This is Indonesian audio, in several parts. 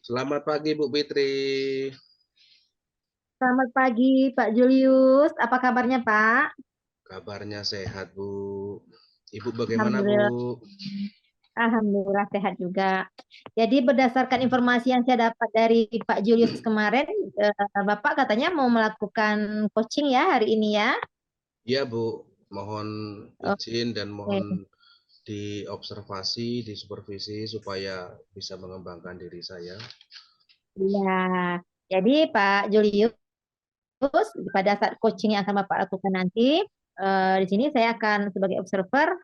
Selamat pagi Bu Fitri. Selamat pagi, Pak Julius. Apa kabarnya, Pak? Kabarnya sehat Bu. Ibu bagaimana Bu? Alhamdulillah, Alhamdulillah sehat juga. Jadi berdasarkan informasi yang saya dapat dari Pak Julius kemarin, Bapak katanya mau melakukan coaching ya hari ini ya? Iya Bu, mohon izin dan mohon Oke. diobservasi, disupervisi supaya bisa mengembangkan diri saya. Iya. Jadi Pak Julius, pada saat coaching yang akan Bapak lakukan nanti, di sini saya akan sebagai observer,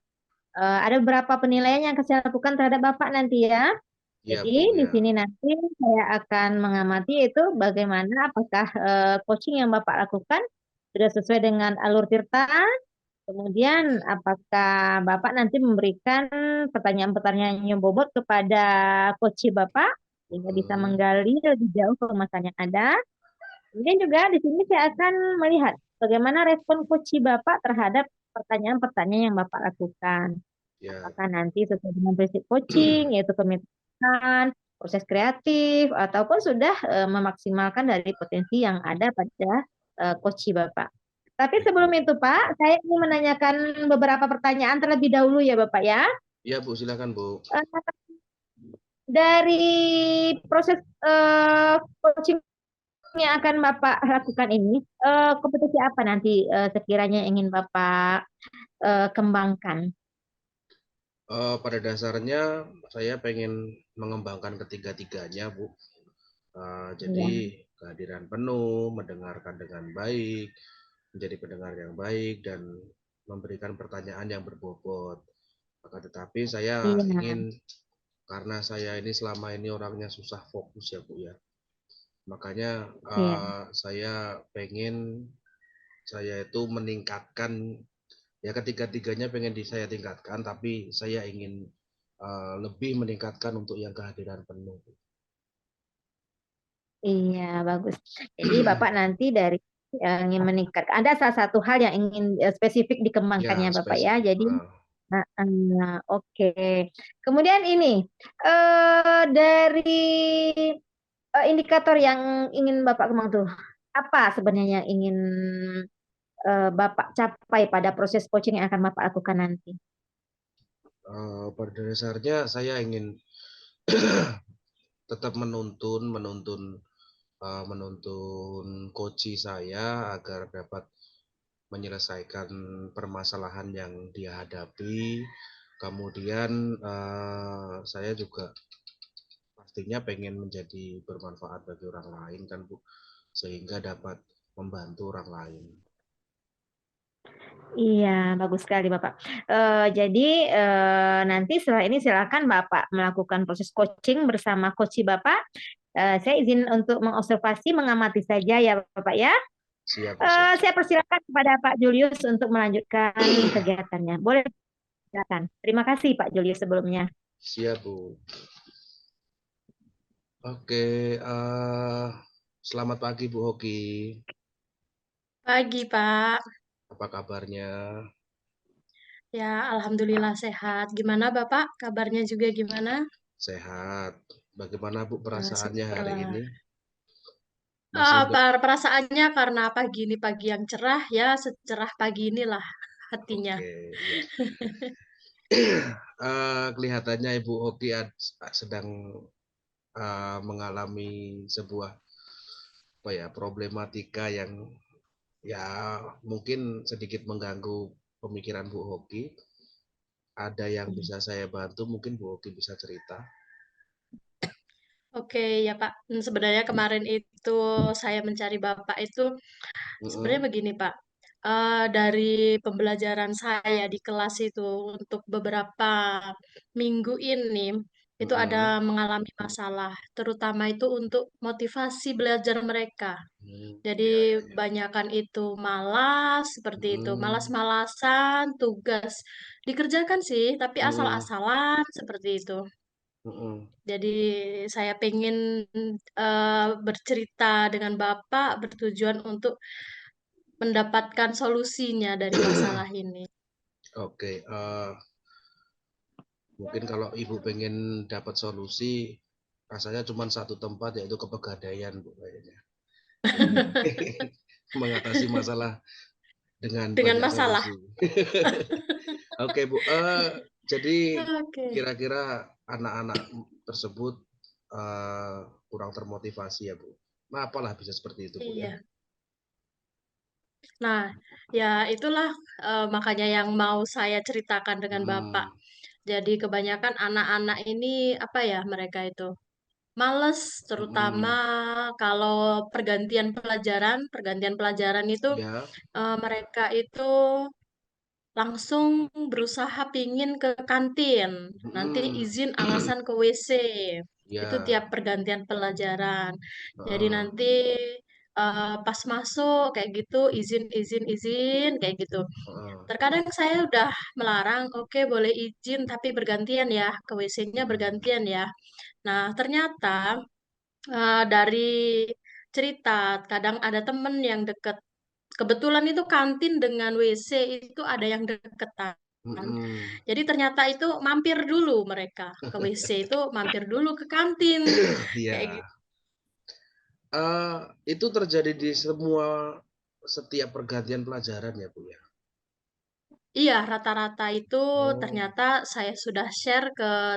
ada beberapa penilaian yang akan saya lakukan terhadap Bapak nanti ya. Iya Jadi Bu di ya. sini nanti saya akan mengamati itu bagaimana apakah coaching yang Bapak lakukan sudah sesuai dengan alur tirta, kemudian apakah Bapak nanti memberikan pertanyaan-pertanyaan yang bobot kepada coach Bapak sehingga bisa Mm, menggali lebih jauh permasalahan yang ada. Kemudian juga di sini saya akan melihat bagaimana respon coach Bapak terhadap pertanyaan-pertanyaan yang Bapak lakukan. ya. Apakah nanti sesuai dengan prinsip coaching, yaitu kemitraan, proses kreatif, ataupun sudah memaksimalkan dari potensi yang ada pada coach Bapak. Tapi Baik sebelum Bu. itu Pak, saya ingin menanyakan beberapa pertanyaan terlebih dahulu ya Bapak ya. Iya Bu, silakan Bu. Eh, Dari proses coaching yang akan Bapak lakukan ini, kompetisi apa nanti sekiranya ingin Bapak kembangkan? Pada dasarnya saya pengen mengembangkan ketiga-tiganya Bu. Jadi Ya, kehadiran penuh, mendengarkan dengan baik, menjadi pendengar yang baik, dan memberikan pertanyaan yang berbobot. Akan tetapi saya iya, ingin, karena saya ini selama ini orangnya susah fokus ya Bu ya. Makanya iya. saya pengen saya itu meningkatkan, ya ketiga-tiganya pengen saya tingkatkan, tapi saya ingin lebih meningkatkan untuk yang kehadiran penuh. Iya, bagus. Jadi Bapak nanti dari ingin meningkat. Ada salah satu hal yang ingin spesifik dikembangkannya Ya, Bapak ya. spesifik. Jadi, oke. Kemudian ini dari indikator yang ingin Bapak kembang tuh, apa sebenarnya yang ingin Bapak capai pada proses coaching yang akan Bapak lakukan nanti? Pada dasarnya saya ingin tetap menuntun menuntun menuntun coach saya agar dapat menyelesaikan permasalahan yang dia hadapi. Kemudian saya juga pastinya pengen menjadi bermanfaat bagi orang lain kan Bu, sehingga dapat membantu orang lain. Iya, bagus sekali Bapak. Jadi nanti setelah ini silakan Bapak melakukan proses coaching bersama coach Bapak. Saya izin untuk mengobservasi, mengamati saja ya Bapak ya. Siap Bu, siap Saya siap. persilakan kepada Pak Julius untuk melanjutkan kegiatannya. Boleh silakan. Terima kasih Pak Julius sebelumnya. Siap Bu. Oke, selamat pagi Bu Hoki. Pagi, Pak. Apa kabarnya? Ya, alhamdulillah sehat. Gimana, Bapak? Kabarnya juga gimana? Sehat. Bagaimana Bu Ya, perasaannya hari syukurlah. ini? Masih Perasaannya karena pagi ini pagi yang cerah, ya secerah pagi inilah hatinya. oke, ya. Kelihatannya Ibu Hoki sedang mengalami sebuah apa ya problematika yang ya mungkin sedikit mengganggu pemikiran Bu Hoki. Ada yang bisa saya bantu, mungkin Bu Hoki bisa cerita. Oke, ya Pak. Sebenarnya kemarin itu saya mencari Bapak itu sebenarnya Mm-mm, begini, Pak. Dari pembelajaran saya di kelas itu untuk beberapa minggu ini itu ada mm-mm, mengalami masalah, terutama itu untuk motivasi belajar mereka. Jadi ya, ya, ya. banyakan itu malas seperti itu, Mm, malas-malasan, tugas dikerjakan sih, tapi mm, asal-asalan seperti itu. mm-mm. Jadi saya pengen bercerita dengan Bapak bertujuan untuk mendapatkan solusinya dari masalah ini. Oke, mungkin kalau Ibu pengen dapat solusi, rasanya cuma satu tempat, yaitu ke Pegadaian, Bu, kayaknya. Jadi mengatasi masalah dengan Dengan banyak masalah. solusi. Oke, Bu, jadi Oke. kira-kira anak-anak tersebut kurang termotivasi ya, Bu? Nah, apalah bisa seperti itu, Bu, ya? Iya. Nah, ya itulah makanya yang mau saya ceritakan dengan Bapak. Mhm, Jadi kebanyakan anak-anak ini apa ya mereka itu males, terutama mhm, kalau pergantian pelajaran itu iya, mereka itu langsung berusaha pingin ke kantin. Nanti mhm, izin alasan ke WC. Itu iya, tiap pergantian pelajaran. Jadi heeh, nanti pas masuk kayak gitu izin izin izin kayak gitu. heeh, Terkadang saya udah melarang, oke boleh izin tapi bergantian ya, ke WC-nya mhm, bergantian ya. Nah, ternyata dari cerita, kadang ada temen yang deket. Kebetulan itu kantin dengan WC itu ada yang deketan. mhm. Jadi ternyata itu mampir dulu mereka ke WC itu mampir dulu ke kantin kayak Iya, gitu. itu terjadi di setiap pergantian pelajaran ya, Bu, ya? Iya, rata-rata itu Oh, ternyata saya sudah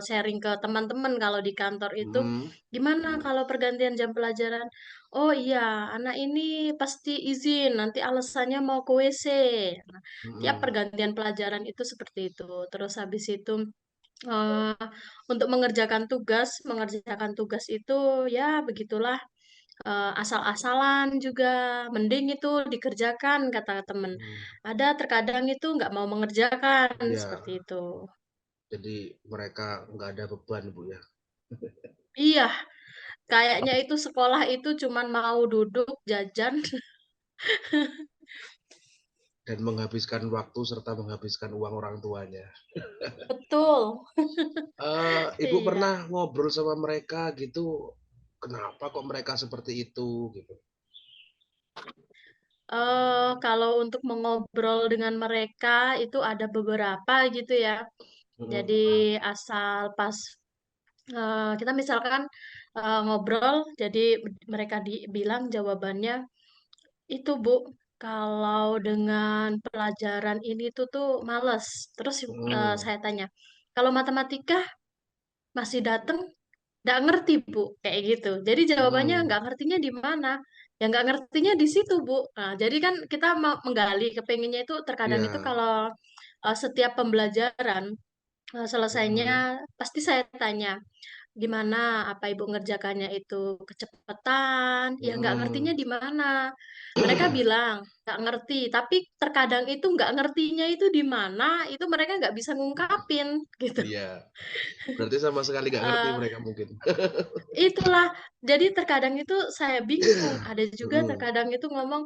sharing ke teman-teman kalau di kantor itu, mhm, gimana kalau pergantian jam pelajaran? Oh iya, anak ini pasti izin, nanti alasannya mau ke WC. Nah, tiap mhm, pergantian pelajaran itu seperti itu. Terus habis itu eh, untuk mengerjakan tugas itu ya begitulah asal-asalan juga, mending itu dikerjakan kata temen. mhm. Ada terkadang itu nggak mau mengerjakan Iya, seperti itu. jadi mereka nggak ada beban, Bu, ya? Iya, kayaknya itu sekolah itu cuman mau duduk, jajan. Dan menghabiskan waktu serta menghabiskan uang orang tuanya. Betul. Ibu Iya. pernah ngobrol sama mereka gitu, kenapa kok mereka seperti itu gitu? Kalau untuk mengobrol dengan mereka itu ada beberapa gitu ya. Mhm, Jadi asal pas kita misalkan ngobrol, jadi mereka bilang jawabannya itu Bu, kalau dengan pelajaran ini tuh males. Terus mhm, saya tanya, kalau matematika masih dateng nggak ngerti Bu, kayak gitu. Jadi jawabannya mhm, nggak ngertinya di mana? Ya nggak ngertinya di situ Bu. Nah, jadi kan kita mau menggali kepengennya itu terkadang itu iya, kalau setiap pembelajaran selesainya mhm, pasti saya tanya, gimana? Apa ibu ngerjakannya itu kecepatan? Ya nggak ngertinya mhm. di mana? Mereka bilang nggak ngerti, tapi terkadang itu nggak ngertinya itu di mana? Itu mereka nggak bisa ngungkapin gitu. Iya, berarti sama sekali nggak ngerti Eh, mereka mungkin. itulah. Jadi terkadang itu saya bingung. Ada juga Mhm, terkadang itu ngomong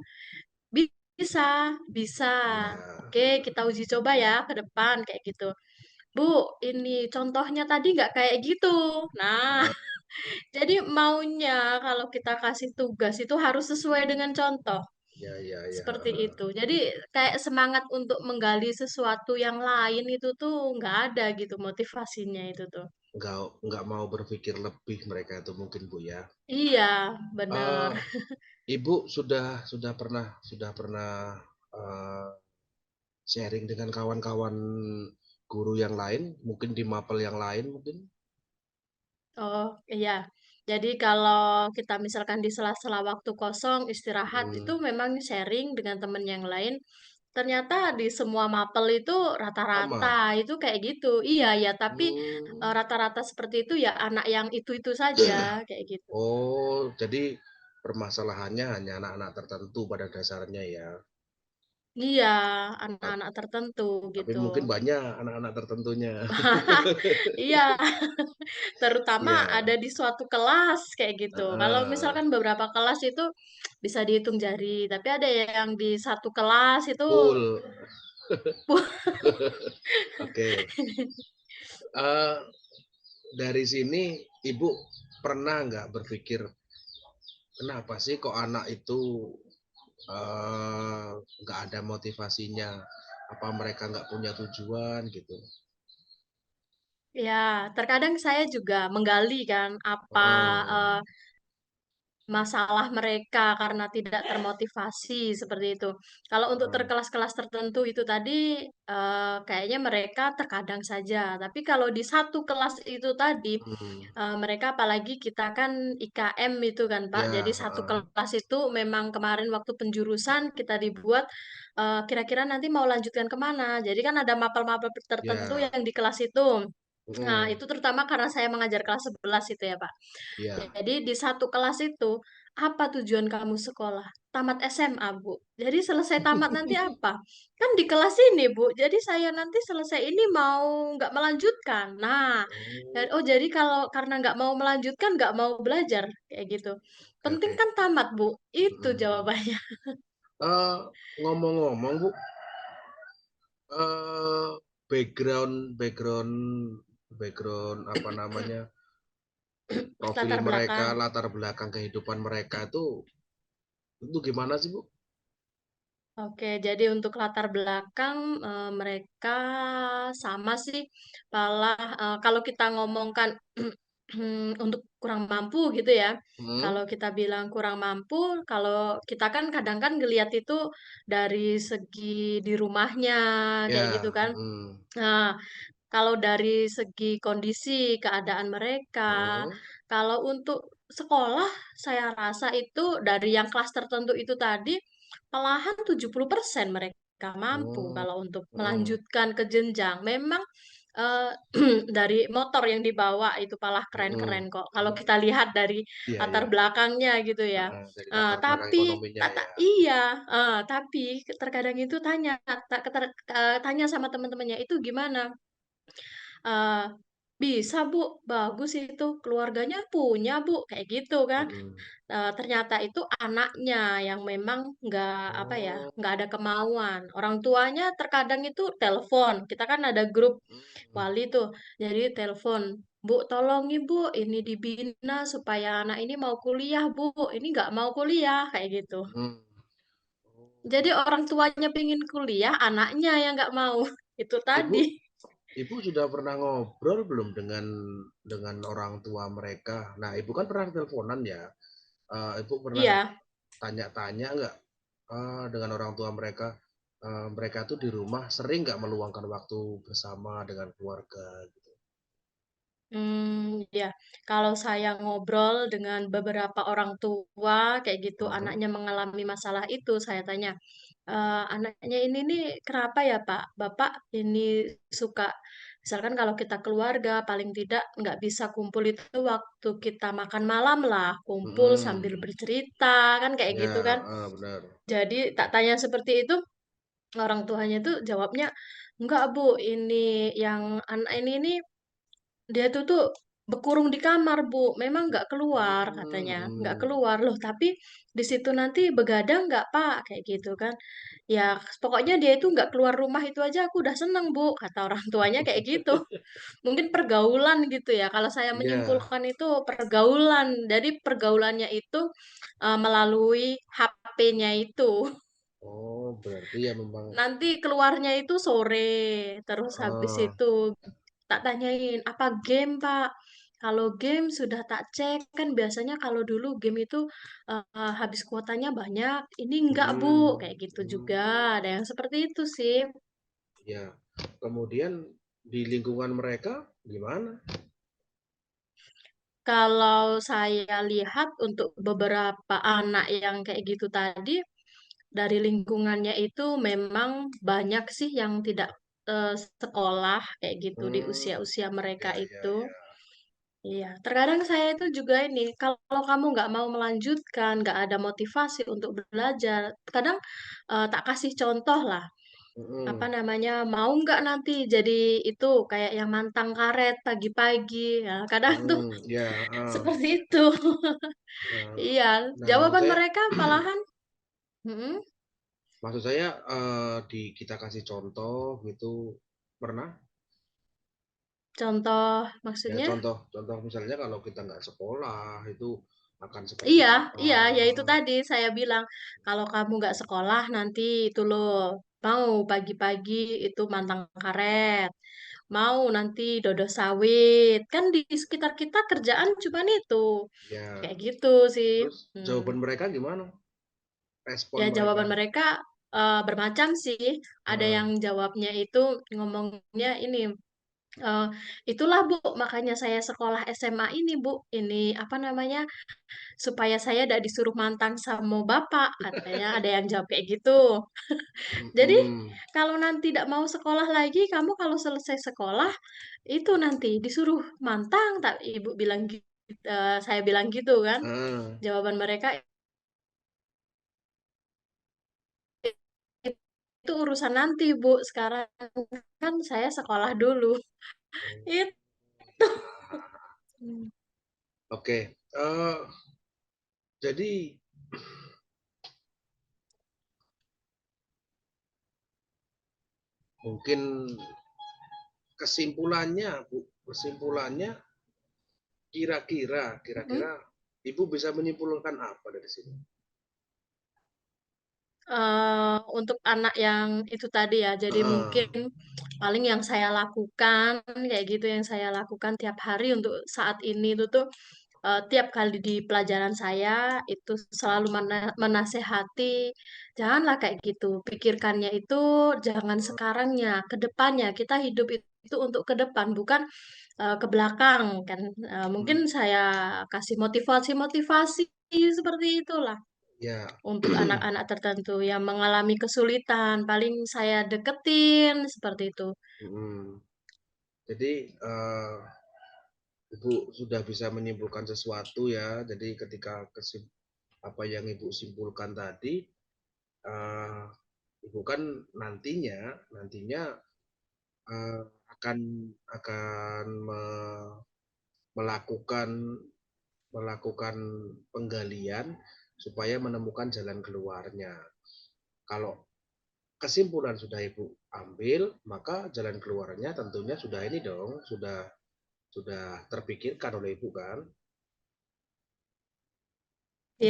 bisa, bisa. iya, Oke, kita uji coba ya ke depan kayak gitu. Bu, ini contohnya tadi nggak kayak gitu. Nah, heeh, jadi maunya kalau kita kasih tugas itu harus sesuai dengan contoh, iya iya iya, seperti heeh. itu. Jadi kayak semangat untuk menggali sesuatu yang lain itu tuh nggak ada gitu motivasinya itu tuh. Nggak mau berpikir lebih mereka itu mungkin, Bu, ya. Iya, bener. Eee, Ibu sudah pernah, eee, sharing dengan kawan-kawan guru yang lain, mungkin di mapel yang lain mungkin? Oh, iya. Jadi kalau kita misalkan di sela-sela waktu kosong istirahat itu Mhm, memang sharing dengan temen yang lain. Ternyata di semua mapel itu rata-rata sama? itu kayak gitu. Iya, ya, tapi Mmm, rata-rata seperti itu ya anak yang itu-itu saja kayak gitu. oh, jadi permasalahannya hanya anak-anak tertentu pada dasarnya ya? Iya, Tap anak-anak tertentu tapi gitu. mungkin banyak anak-anak tertentunya. Iya, terutama Iya, ada di suatu kelas kayak gitu. Kalau heeh, misalkan beberapa kelas itu bisa dihitung jari, tapi ada yang di satu kelas itu full. Oke, eee, dari sini Ibu pernah nggak berpikir, kenapa sih kok anak itu nggak ada motivasinya, apa mereka nggak punya tujuan gitu? Ya, terkadang saya juga menggali kan apa Heeh. eh, masalah mereka karena tidak termotivasi seperti itu. Kalau untuk Heeh. kelas-kelas tertentu itu tadi kayaknya mereka terkadang saja. Tapi kalau di satu kelas itu tadi Hmm. mereka apalagi kita kan IKM itu kan Pak. Jadi Ya, satu heeh. kelas itu memang kemarin waktu penjurusan kita dibuat kira-kira nanti mau lanjutkan kemana. Jadi kan ada mapel-mapel tertentu Ya. yang di kelas itu. Nah, Mm. itu terutama karena saya mengajar kelas 11 itu ya, Pak. Ya. Jadi di satu kelas itu, apa tujuan kamu sekolah? Tamat SMA, Bu. Jadi selesai tamat nanti apa? Kan di kelas ini, Bu. Jadi saya nanti selesai ini mau nggak melanjutkan. Nah, Oh, oh jadi kalau karena nggak mau melanjutkan, nggak mau belajar, kayak gitu. oke, Penting oke. kan tamat, Bu. Itu Mm. jawabannya. Eh, ngomong-ngomong Bu, eh background background background apa namanya, profil Latar mereka, belakang. latar belakang kehidupan mereka itu gimana sih Bu? Oke, jadi untuk latar belakang mereka sama sih, malah kalau kita ngomongkan untuk kurang mampu gitu ya. Hmm. Kalau kita bilang kurang mampu, kalau kita kan kadang kan ngelihat itu dari segi di rumahnya kayak gitu Ya. kan. Hmm. Nah, kalau dari segi kondisi keadaan mereka, Hmm. kalau untuk sekolah saya rasa itu dari yang kelas tertentu itu tadi malahan 70% mereka mampu Hmm. kalau untuk Hmm. melanjutkan ke jenjang. Memang eh, dari motor yang dibawa itu malah Hmm. keren-keren kok. Kalau Hmm. kita lihat dari Iya, latar iya. belakangnya gitu ya. Dari latar belakang Tapi ekonominya ya. iya, tapi terkadang itu tanya sama teman-temannya itu gimana? Eee, "Bisa Bu, bagus itu, keluarganya punya Bu," kayak gitu kan. Hmm. Ternyata itu anaknya yang memang nggak, apa ya, Oh. nggak ada kemauan. Orang tuanya terkadang itu telepon, kita kan ada grup Hmm. wali tuh, jadi telepon, "Bu, tolong nih Bu, ini dibina supaya anak ini mau kuliah Bu, ini nggak mau kuliah," kayak gitu. Hmm. Oh. Jadi orang tuanya pengen kuliah, anaknya yang nggak mau, itu Ibu tadi. Ibu sudah pernah ngobrol belum dengan orang tua mereka? Nah, Ibu kan pernah teleponan ya. Ibu pernah Iya. tanya-tanya nggak dengan orang tua mereka? Mereka tuh di rumah sering nggak meluangkan waktu bersama dengan keluarga gitu. Ya, kalau saya ngobrol dengan beberapa orang tua kayak gitu, Hmm. anaknya mengalami masalah itu, saya tanya, "Anaknya ini nih kenapa ya Pak? Bapak ini suka" misalkan kalau kita keluarga paling tidak nggak bisa kumpul itu waktu kita makan malam lah, kumpul sambil Hmm. bercerita, kan kayak gitu Ya, kan. benar. Jadi tak tanya seperti itu, orang tuanya tuh jawabnya, "Enggak Bu, ini yang anak ini nih dia tuh berkurung di kamar, Bu, memang nggak keluar katanya, nggak Hmm. keluar. Loh, tapi di situ nanti begadang nggak, Pak? Kayak gitu kan. Ya, pokoknya dia itu nggak keluar rumah itu aja aku udah seneng, Bu, kata orang tuanya kayak gitu. Mungkin pergaulan gitu ya, kalau saya Ya. menyimpulkan itu pergaulan. Jadi pergaulannya itu melalui HP-nya itu. Oh, berarti ya memang. Nanti keluarnya itu sore, terus habis eh, itu tak tanyain, "Apa game, Pak?" Kalau game sudah tak cek, kan biasanya kalau dulu game itu, habis kuotanya banyak, ini enggak, Bu, kayak gitu juga, hmm. ada yang seperti itu sih. Ya, kemudian di lingkungan mereka gimana? Kalau saya lihat untuk beberapa anak yang kayak gitu tadi, dari lingkungannya itu memang banyak sih yang tidak, sekolah kayak gitu di Hmm. usia-usia mereka Ya, ya, itu. ya. Iya, terkadang saya itu juga ini, kalau kamu nggak mau melanjutkan, nggak ada motivasi untuk belajar, kadang, tak kasih contoh lah, apa Mm-mm. namanya, mau nggak nanti jadi itu, kayak yang mantang karet pagi-pagi, nah kadang tuh Ya, seperti itu. nah, Iya, nah, jawaban mereka malahan mhm, maksud saya di kita kasih contoh gitu pernah? contoh Ya, maksudnya? contoh misalnya kalau kita nggak sekolah itu akan seperti Iya apa? iya, ya itu tadi saya bilang, kalau kamu nggak sekolah nanti itu loh, mau pagi-pagi itu mantang karet. mau nanti dodo sawit. Kan di sekitar kita kerjaan cuman itu. Ya, Kayak gitu sih. terus Hmm. jawaban mereka gimana? Respon Ya mereka? jawaban mereka bermacam sih. Ada Heeh. yang jawabnya itu ngomongnya ini, eh, itulah Bu, makanya saya sekolah SMA ini Bu. Ini apa namanya? Supaya saya tidak disuruh mantang sama bapak, katanya. Ada yang jawab kayak gitu. Jadi Mm-mm. kalau nanti tidak mau sekolah lagi, kamu kalau selesai sekolah itu nanti disuruh mantang, tak ibu bilang gitu, saya bilang gitu kan. Heeh. Jawaban mereka itu urusan nanti Bu. Sekarang kan saya sekolah dulu. Oh, Itu. ya. Oke, jadi mungkin kesimpulannya, Bu, kesimpulannya Mm. kira-kira Ibu bisa menyimpulkan apa dari sini? Untuk anak yang itu tadi ya, jadi Heeh. mungkin paling yang saya lakukan kayak gitu, yang saya lakukan tiap hari untuk saat ini itu tuh, tiap kali di pelajaran saya itu selalu menasehati, janganlah kayak gitu, pikirkannya itu jangan sekarangnya, ke depannya, kita hidup itu untuk ke depan, bukan ke belakang kan. Mungkin Hmm, saya kasih motivasi-motivasi seperti itulah ya. untuk anak-anak tertentu yang mengalami kesulitan, paling saya deketin seperti itu. Mm. Jadi Ibu sudah bisa menyimpulkan sesuatu ya. Jadi ketika apa yang Ibu simpulkan tadi, eh, Ibu kan nantinya eh, akan akan melakukan melakukan penggalian supaya menemukan jalan keluarnya. Kalau kesimpulan sudah Ibu ambil, maka jalan keluarnya tentunya sudah ini dong, sudah terpikirkan oleh Ibu kan?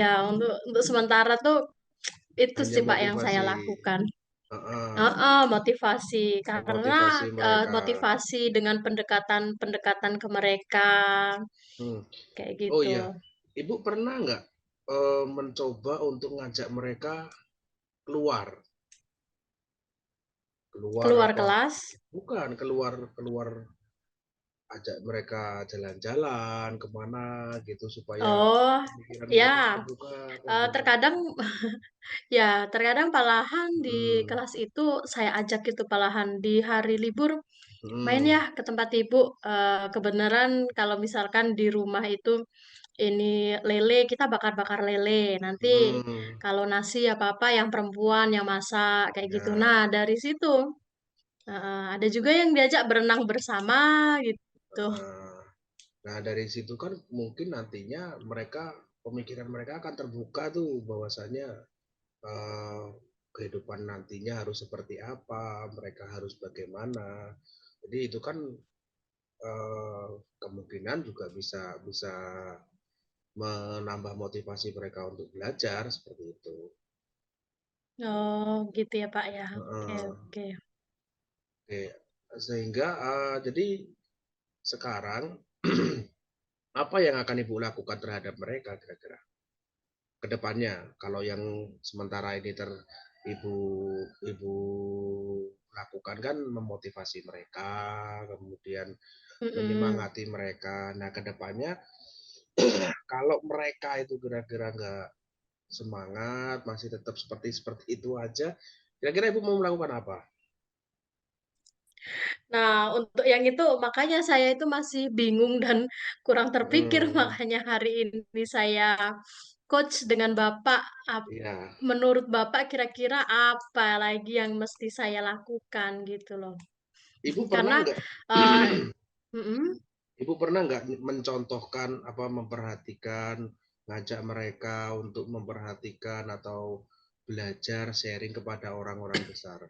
Ya, untuk sementara tuh itu Hanya sih Pak yang saya motivasi, lakukan. uh, Motivasi karena memotivasi mereka. motivasi dengan pendekatan-pendekatan ke mereka Hmm. kayak Oh gitu. iya, Ibu pernah nggak mencoba untuk ngajak mereka keluar, keluar Keluar apa? kelas. Bukan keluar keluar ajak mereka jalan-jalan kemana gitu supaya Oh, pemikiran mereka ya, terbuka kayak gitu. terkadang ya terkadang malahan di Hmm, kelas itu saya ajak gitu malahan di hari libur main hmm, ya ke tempat ibu. Kebenaran kalau misalkan di rumah itu ini lele, kita bakar-bakar lele. Nanti hmm, kalau nasi apa-apa yang perempuan yang masak kayak gitu. Nah, ya. dari situ ada juga yang diajak berenang bersama gitu. eh, Nah dari situ kan mungkin nantinya pemikiran mereka akan terbuka tuh bahwasanya eh, kehidupan nantinya harus seperti apa, mereka harus bagaimana. Jadi itu kan eh, kemungkinan juga bisa bisa menambah motivasi mereka untuk belajar seperti itu. Oh, gitu ya Pak ya. Oke, Heeh. oke. Oke, sehingga jadi sekarang apa yang akan Ibu lakukan terhadap mereka kira-kira ke depannya? Kalau yang sementara ini Ibu Ibu lakukan kan memotivasi mereka, kemudian Mm-mm. menyemangati mereka. Nah, ke depannya kalau mereka itu kira-kira nggak semangat, masih tetap seperti seperti itu aja, kira-kira Ibu mau melakukan apa? Nah, untuk yang itu makanya saya itu masih bingung dan kurang terpikir Hmm, makanya hari ini saya coach dengan Bapak. iya. Menurut Bapak kira-kira apa lagi yang mesti saya lakukan gitu loh. Ibu pernah Karena nggak eh, mm-mm. Ibu pernah nggak mencontohkan apa memperhatikan ngajak mereka untuk memperhatikan atau belajar sharing kepada orang-orang besar?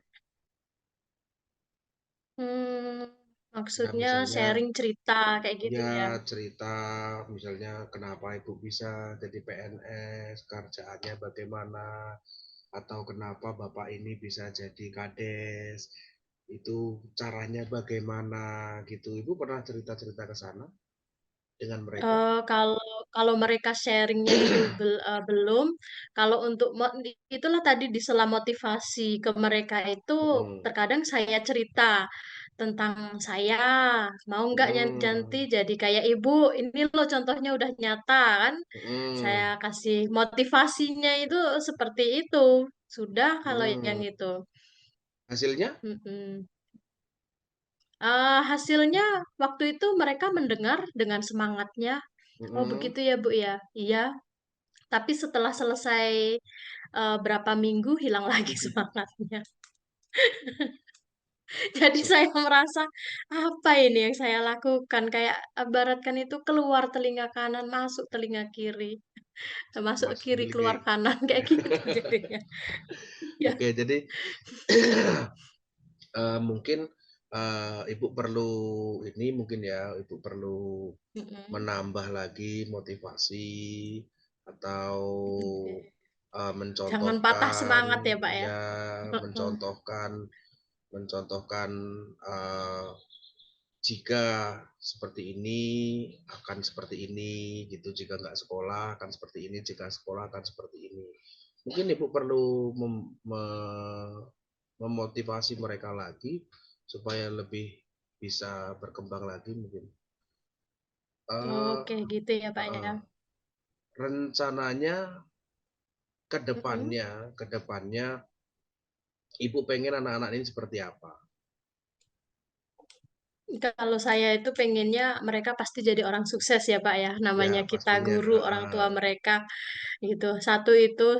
Hmm, Ya maksudnya misalnya sharing cerita kayak gitu ya ya. cerita misalnya kenapa Ibu bisa jadi PNS, kerjaannya bagaimana, atau kenapa Bapak ini bisa jadi kades. Itu caranya bagaimana gitu. Ibu pernah cerita-cerita ke sana dengan mereka? Kalau kalau mereka sharingnya itu belum. Kalau untuk itulah tadi di sela motivasi ke mereka itu Mhm. terkadang saya cerita tentang saya, mau nggak Janti Mhm. jadi kayak ibu, ini loh contohnya udah nyata kan. Saya Mhm. kasih motivasinya itu seperti itu. Sudah kalau yang Mhm. itu. Hasilnya? Mm-mm. Hasilnya waktu itu mereka mendengar dengan semangatnya. Oh Mhm. begitu ya Bu ya. Iya. Tapi setelah selesai berapa minggu hilang lagi semangatnya. Jadi Se saya merasa apa ini yang saya lakukan? Kayak ibaratkan itu keluar telinga kanan, masuk telinga kiri, masuk Masuk kiri keluar lagi. kanan kayak gitu jadinya. Ya. Oke, jadi mungkin, Ibu perlu ini mungkin ya, Ibu perlu Mm-mm. menambah lagi motivasi atau, Oke. Jangan patah mencontohkan semangat ya Pak ya. ya, Heeh. mencontohkan mencontohkan, jika seperti ini akan seperti ini gitu, jika nggak sekolah akan seperti ini, jika sekolah akan seperti ini. Mungkin Ibu perlu memotivasi mereka lagi supaya lebih bisa berkembang lagi mungkin. Eee, Oke gitu ya Pak ya. heeh, rencananya Mm-mm. ke depannya Ibu pengen anak-anak ini seperti apa? Kalau saya itu pengennya mereka pasti jadi orang sukses ya Pak ya. Ya Namanya kita pastinya, guru, orang tua heeh, mereka gitu. Satu itu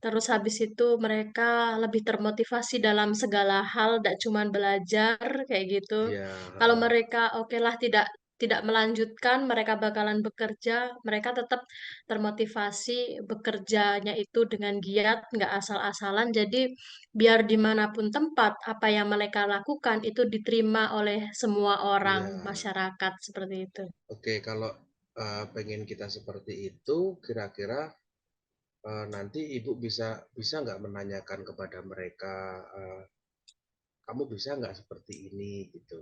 terus habis itu mereka lebih termotivasi dalam segala hal, tidak cuma belajar kayak gitu. iya, Kalau heeh, mereka oke lah tidak melanjutkan, mereka bakalan bekerja, mereka tetap termotivasi bekerjanya itu dengan giat, nggak asal-asalan. Jadi biar dimanapun tempat, apa yang mereka lakukan itu diterima oleh semua orang iya. masyarakat seperti itu. Oke, kalau, pengen kita seperti itu, kira-kira, nanti Ibu bisa bisa nggak menanyakan kepada mereka, "Kamu bisa nggak seperti ini?" Gitu.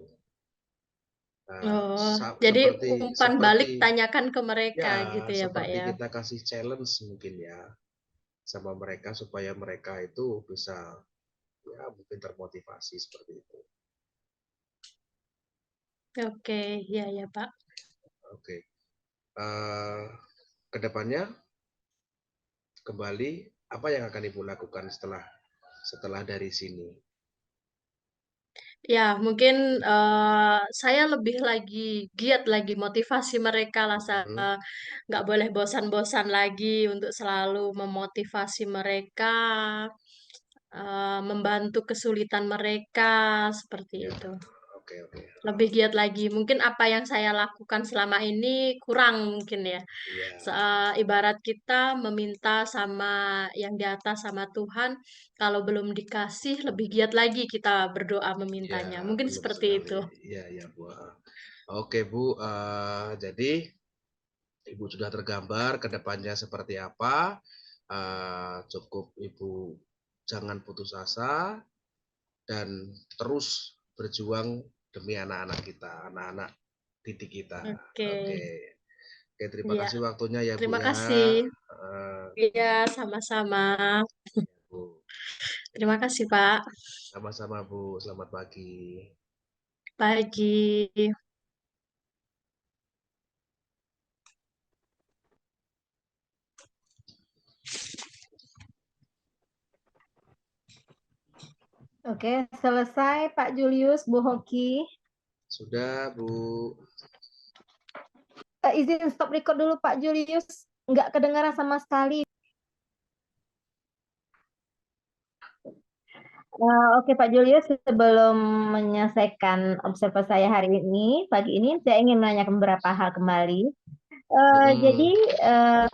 Nah, Oh, jadi umpan balik seperti tanyakan ke mereka ya, gitu ya, Pak seperti ya. kita kasih challenge mungkin ya, sama mereka supaya mereka itu bisa, ya mungkin termotivasi seperti itu. Oke, ya ya, Pak. Oke, ke depannya kembali, apa yang akan Ibu lakukan setelah setelah dari sini? Ya, mungkin saya lebih lagi giat lagi motivasi mereka lah. Mhm, Nggak boleh bosan-bosan lagi untuk selalu memotivasi mereka, membantu kesulitan mereka seperti ya, itu. oke oke, Lebih giat lagi. Mungkin apa yang saya lakukan selama ini kurang mungkin ya. iya Ibarat kita meminta sama yang di atas sama Tuhan, kalau belum dikasih lebih giat lagi kita berdoa iya, memintanya. Mungkin benar seperti sekali. itu. Iya iya, Bu, heeh. Oke, Bu, jadi Ibu sudah tergambar ke depannya seperti apa, cukup Ibu jangan putus asa dan terus berjuang demi anak-anak kita, anak-anak didik kita. Oke, Oke. Oke, terima iya. kasih waktunya ya, Bu, Terima ya. kasih. Heeh, Iya, sama-sama. Bu. Terima kasih, Pak. Sama-sama, Bu. Selamat pagi. Pagi. Oke, selesai Pak Julius, Bu Hoki. Sudah, Bu. Izin stop record dulu Pak Julius. Nggak kedengaran sama sekali. Oke Pak Julius, sebelum menyelesaikan observasi saya hari ini, pagi ini saya ingin menanyakan beberapa hal kembali. Jadi Mm-mm. eh,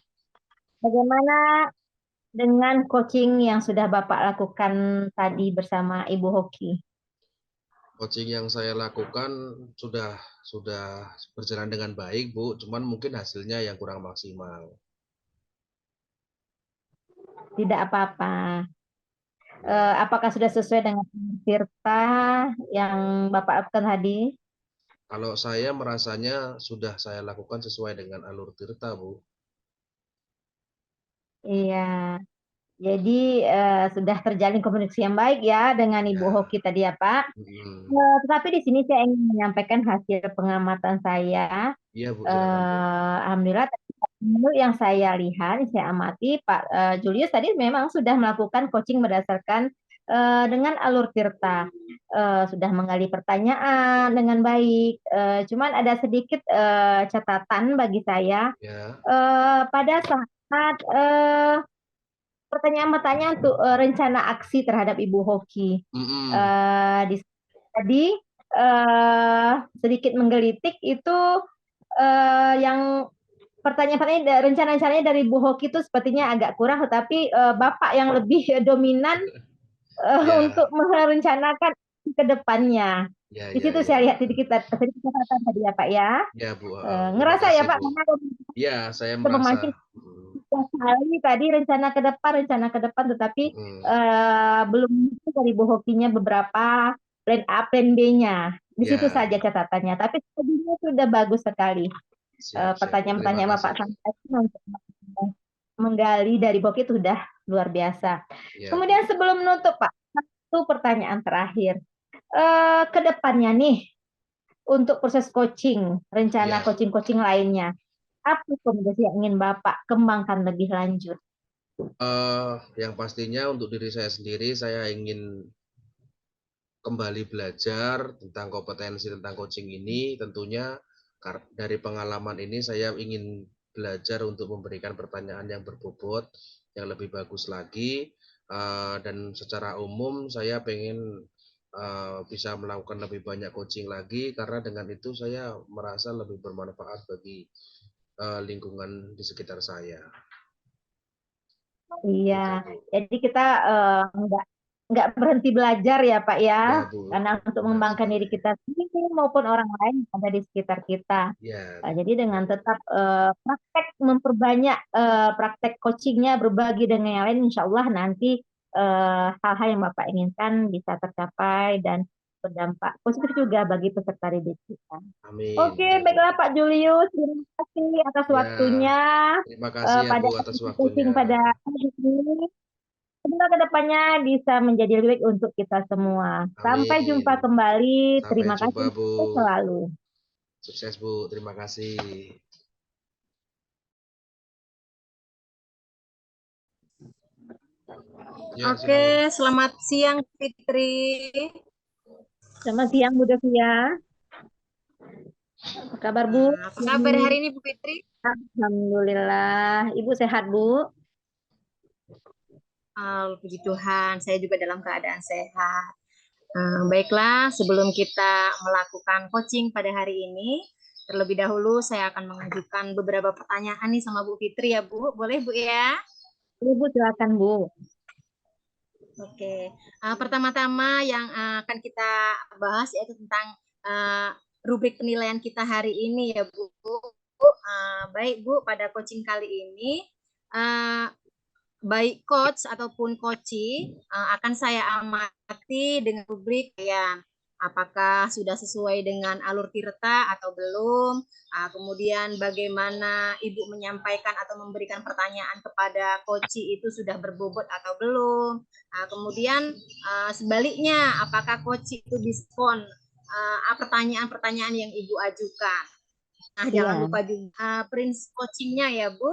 bagaimana dengan coaching yang sudah Bapak lakukan tadi bersama Ibu Hoki? Coaching yang saya lakukan sudah berjalan dengan baik, Bu. Cuman mungkin hasilnya yang kurang maksimal. Tidak apa-apa. Apakah sudah sesuai dengan tirta yang Bapak lakukan tadi? Kalau saya merasanya sudah saya lakukan sesuai dengan alur tirta, Bu. Iya. Jadi sudah terjalin komunikasi yang baik ya dengan Ibu Ya, Hoki tadi ya Pak. Tetapi di sini saya ingin menyampaikan hasil pengamatan saya. iya Bu, silakan Bu. Alhamdulillah, menurut yang saya lihat, yang saya amati, Pak Julius tadi memang sudah melakukan coaching berdasarkan dengan alur tirta. Sudah menggali pertanyaan dengan baik. Cuman ada sedikit catatan bagi saya. Ya, Pada saat pertanyaan-pertanyaan untuk rencana aksi terhadap Ibu Hoki. mm-mm. Di tadi sedikit menggelitik itu yang pertanyaan-pertanyaan rencana-rencananya dari Bu Hoki itu sepertinya agak kurang, tetapi Bapak yang lebih dominan Ya, untuk merencanakan ke depannya. ya, Di ya, situ ya, saya lihat sedikit catatan tadi ya Pak ya. ya Bu. Terima Ngerasa ya kasih Pak, Bu. karena Ya, saya kita memancing merasa. sekali tadi rencana ke depan, tetapi Mm. belum itu dari Bu Hokinya beberapa plan A, plan B-nya. Di situ Ya, saja catatannya. Tapi tadinya sudah bagus sekali. siap, siap Bu. Terima Pertanyaan-pertanyaan kasih Bapak Bu. sampaikan untuk menggali dari Bu Hoki itu sudah luar biasa. Ya Bu. Kemudian sebelum menutup Pak, satu pertanyaan terakhir. Ke depannya nih, untuk proses coaching, rencana Ya, coaching-coaching lainnya, apa rekomendasi yang ingin Bapak kembangkan lebih lanjut? yang pastinya untuk diri saya sendiri, saya ingin kembali belajar tentang kompetensi tentang coaching ini. Tentunya dari pengalaman ini saya ingin belajar untuk memberikan pertanyaan yang berbobot, yang lebih bagus lagi. Dan secara umum saya pengen bisa melakukan lebih banyak coaching lagi, karena dengan itu saya merasa lebih bermanfaat bagi lingkungan di sekitar saya. Iya, Gitu Bu. jadi kita nggak berhenti belajar ya Pak ya, Ya Bu, karena untuk benar mengembangkan diri sekali. kita sendiri maupun orang lain yang ada di sekitar kita. Ya, Jadi dengan tetap praktek memperbanyak praktek coachingnya, berbagi dengan yang lain, insya Allah nanti hal-hal yang Bapak inginkan bisa tercapai dan berdampak positif juga bagi peserta didik kita. amin. Oke, Ya Bu. baiklah Pak Julius, terima kasih atas Ya, waktunya terima kasih ya pada Bu atas waktunya. coaching pada hari ini. Semoga kedepannya bisa menjadi lebih baik untuk kita semua. Sampai jumpa Amin. kembali. Sampai Terima jumpa kasih Bu. selalu. Sukses Bu. Terima kasih. Ya, Oke, silakan. selamat siang Fitri. Selamat siang, Bu Devia. Apa kabar, Bu? Apa kabar hari ini Bu Fitri? Alhamdulillah. Ibu sehat, Bu? Puji Tuhan, saya juga dalam keadaan sehat. Baiklah, sebelum kita melakukan coaching pada hari ini, terlebih dahulu saya akan mengajukan beberapa pertanyaan nih sama Bu Fitri ya Bu. Boleh Bu ya? Bu, silakan, Bu. Oke, pertama-tama yang akan kita bahas yaitu tentang rubrik penilaian kita hari ini ya Bu. Baik Bu, pada coaching kali ini uh, baik coach ataupun coachee akan saya amati dengan rubrik ya apakah sudah sesuai dengan alur tirta atau belum. Kemudian bagaimana Ibu menyampaikan atau memberikan pertanyaan kepada coachee itu sudah berbobot atau belum. Kemudian sebaliknya apakah coachee itu diskon pertanyaan-pertanyaan yang Ibu ajukan. Nah, jangan lupa juga prinsip coachingnya ya Bu.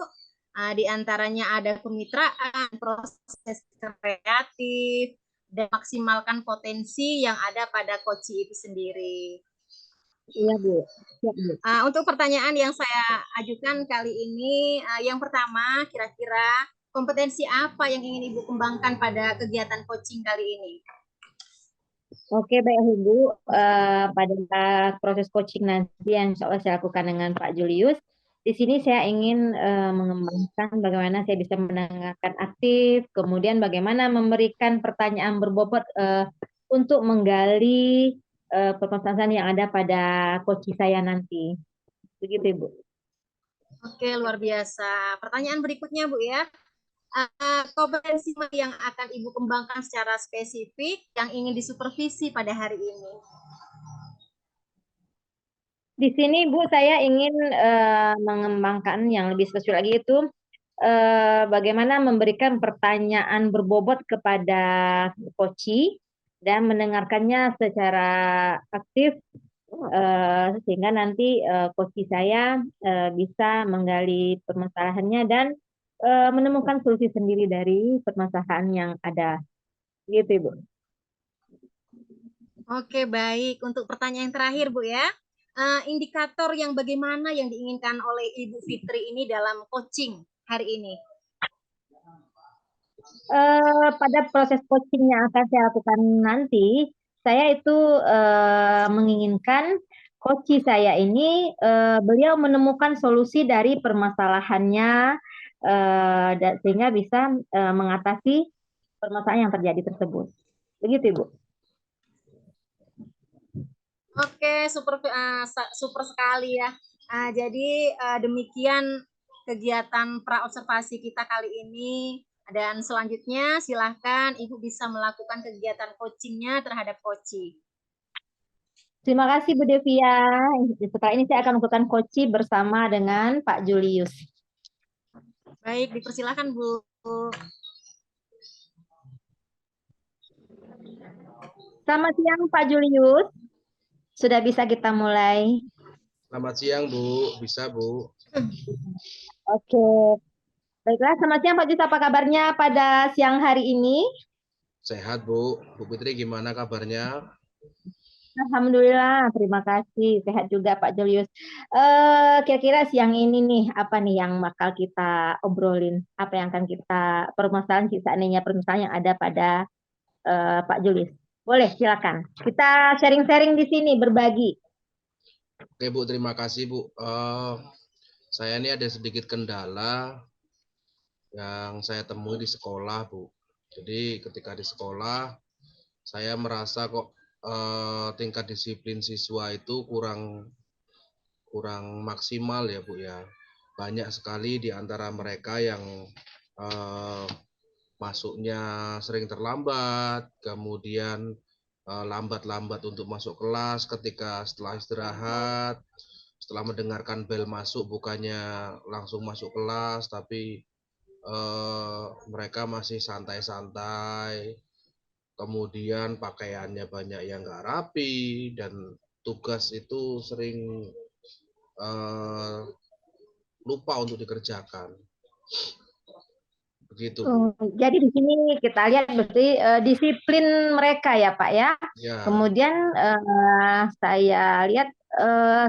Di antaranya ada kemitraan, proses kreatif, dan maksimalkan potensi yang ada pada coaching itu sendiri. Iya, Bu. Siap, Bu. Untuk pertanyaan yang saya ajukan kali ini, yang pertama, kira-kira kompetensi apa yang ingin Ibu kembangkan pada kegiatan coaching kali ini? Oke, baik Ibu. Pada proses coaching nanti yang insya Allah saya lakukan dengan Pak Julius, di sini saya ingin mengembangkan bagaimana saya bisa mendengarkan aktif, kemudian bagaimana memberikan pertanyaan berbobot untuk menggali permasalahan yang ada pada coaching saya nanti. Begitu, Ibu. Oke, luar biasa. Pertanyaan berikutnya, Bu ya. kompetensi yang akan Ibu kembangkan secara spesifik yang ingin disupervisi pada hari ini? Di sini Bu, saya ingin mengembangkan yang lebih spesifik lagi itu bagaimana memberikan pertanyaan berbobot kepada koci dan mendengarkannya secara aktif sehingga nanti koci saya bisa menggali permasalahannya dan menemukan solusi sendiri dari permasalahan yang ada. Gitu, Ibu. Oke, baik. Untuk pertanyaan yang terakhir, Bu ya. Indikator yang bagaimana yang diinginkan oleh Ibu Fitri ini dalam coaching hari ini? Pada proses coaching yang akan saya lakukan nanti, saya itu menginginkan coach saya ini beliau menemukan solusi dari permasalahannya sehingga bisa mengatasi permasalahan yang terjadi tersebut. Begitu, Ibu. Oke, super sekali ya. Jadi demikian kegiatan praobservasi kita kali ini. Dan selanjutnya silahkan Ibu bisa melakukan kegiatan coachingnya terhadap coaching. Terima kasih Bu Devia. Setelah ini saya akan melakukan coaching bersama dengan Pak Julius. Baik, dipersilakan Bu. Selamat siang Pak Julius. Sudah bisa kita mulai. Selamat siang Bu, bisa Bu. Oke. Baiklah, selamat siang Pak Julius. Apa kabarnya pada siang hari ini? Sehat Bu. Bu Fitri gimana kabarnya? Alhamdulillah, terima kasih. Sehat juga Pak Julius. Kira-kira siang ini nih, apa nih yang bakal kita obrolin? Apa yang akan kita permasalahan seandainya permasalahan yang ada pada Pak Julius? Boleh, silakan. Kita sharing-sharing di sini, berbagi. Oke Bu, terima kasih Bu. Saya ini ada sedikit kendala yang saya temui di sekolah Bu. Jadi ketika di sekolah, saya merasa kok tingkat disiplin siswa itu kurang maksimal ya Bu ya. Banyak sekali di antara mereka yang masuknya sering terlambat, kemudian lambat-lambat untuk masuk kelas ketika setelah istirahat, setelah mendengarkan bel masuk bukannya langsung masuk kelas, tapi mereka masih santai-santai, kemudian pakaiannya banyak yang nggak rapi, dan tugas itu sering lupa untuk dikerjakan. Begitu Bu. Jadi di sini kita lihat berarti disiplin mereka ya Pak ya. Ya. Kemudian saya lihat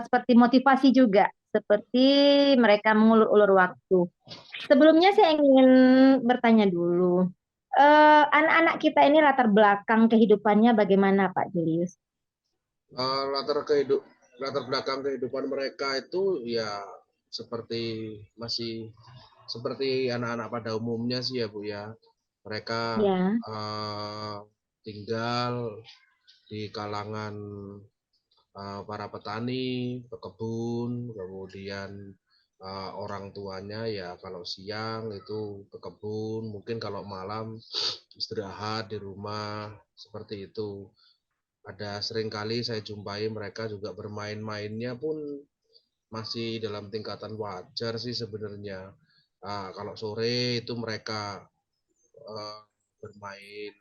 seperti motivasi juga, seperti mereka mengulur-ulur waktu. Sebelumnya saya ingin bertanya dulu, anak-anak kita ini latar belakang kehidupannya bagaimana Pak Julius? Latar belakang kehidupan mereka itu ya seperti masih seperti anak-anak pada umumnya sih ya Bu ya. Mereka Ya. tinggal di kalangan para petani, pekebun, kemudian orang tuanya ya kalau siang itu ke kebun, mungkin kalau malam istirahat di rumah, seperti itu. Ada seringkali saya jumpai mereka juga bermain-mainnya pun masih dalam tingkatan wajar sih sebenarnya. Kalau sore itu mereka bermain